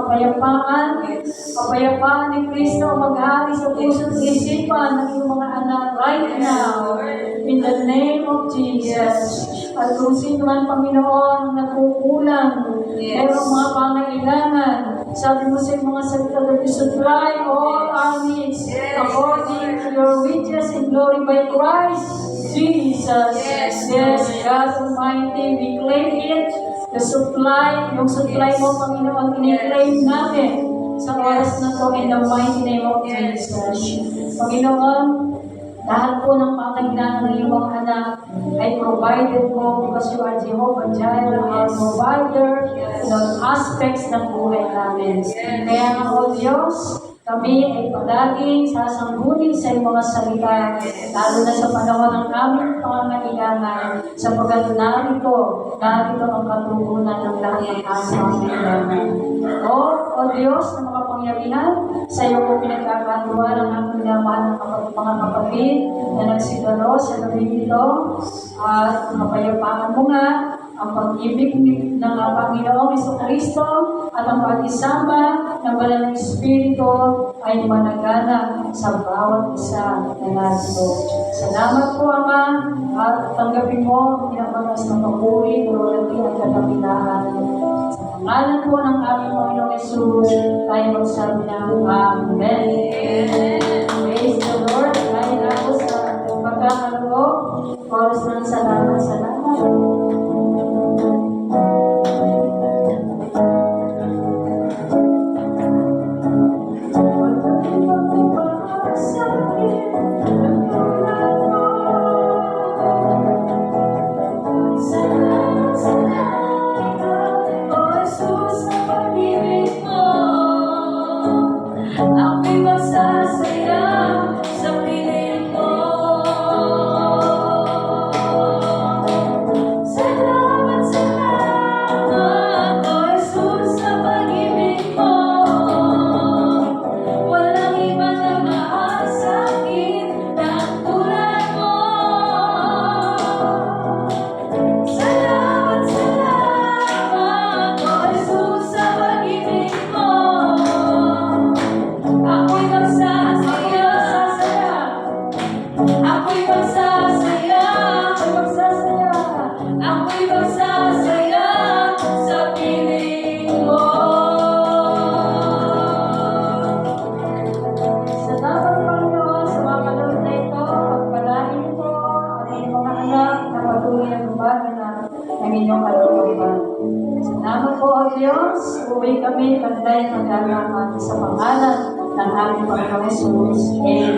kapayapaan ni Kristo mag-hari sa puso at isipan ng iyong mga anak right now, in the name of Jesus. At kung sino man, Panginoon, nagkukulang, merong mga pangailangan, sabi mo sa mga salita that you supply all our needs according to your riches and glory by Christ Jesus. Yes, God Almighty, we claim it. The supply, yung supply mo, Panginoon, in-claim namin sa oras na to in the mighty name of Jesus. Panginoon, lahat po ng pangailangan ng iyong mga anak ay provided mo because you are Jehovah Jireh, our provider in all aspects ng buhay namin. Kaya nga, O Diyos, kami ay palaging sasangguni sa iyong mga salita, lalo na sa panahon ng aming pangangailangan, sapagkat narito ang katugunan ng lahat ng aming pangailangan. O Diyos na makapangyarihan, sa iyo po pinagkakatuwa ng aming minamahal ng mga kapatid na nagsigalo sa gabi nito, at kapayapaan mo nga ang pag-ibig ng Panginoong Jesucristo at ang pag-isama ng Banal na Espiritu ay managana sa bawat isa na narito. Salamat po, Ama, at tanggapin mo ang pinapatas ng papuri, glory at kadakilaan. Sa pangalan po ng aming Panginoong Jesus, tayo magsabi ng Amen. Praise the Lord. Tayo na po sa pagkakaloob. Oras ng salamat. Ako'y magsasaya sa piling mo. Salamat po, O Diyos. Uwi kami, pagday magkalaman sa pangalan ng aming Panginoong Jesus. Amen.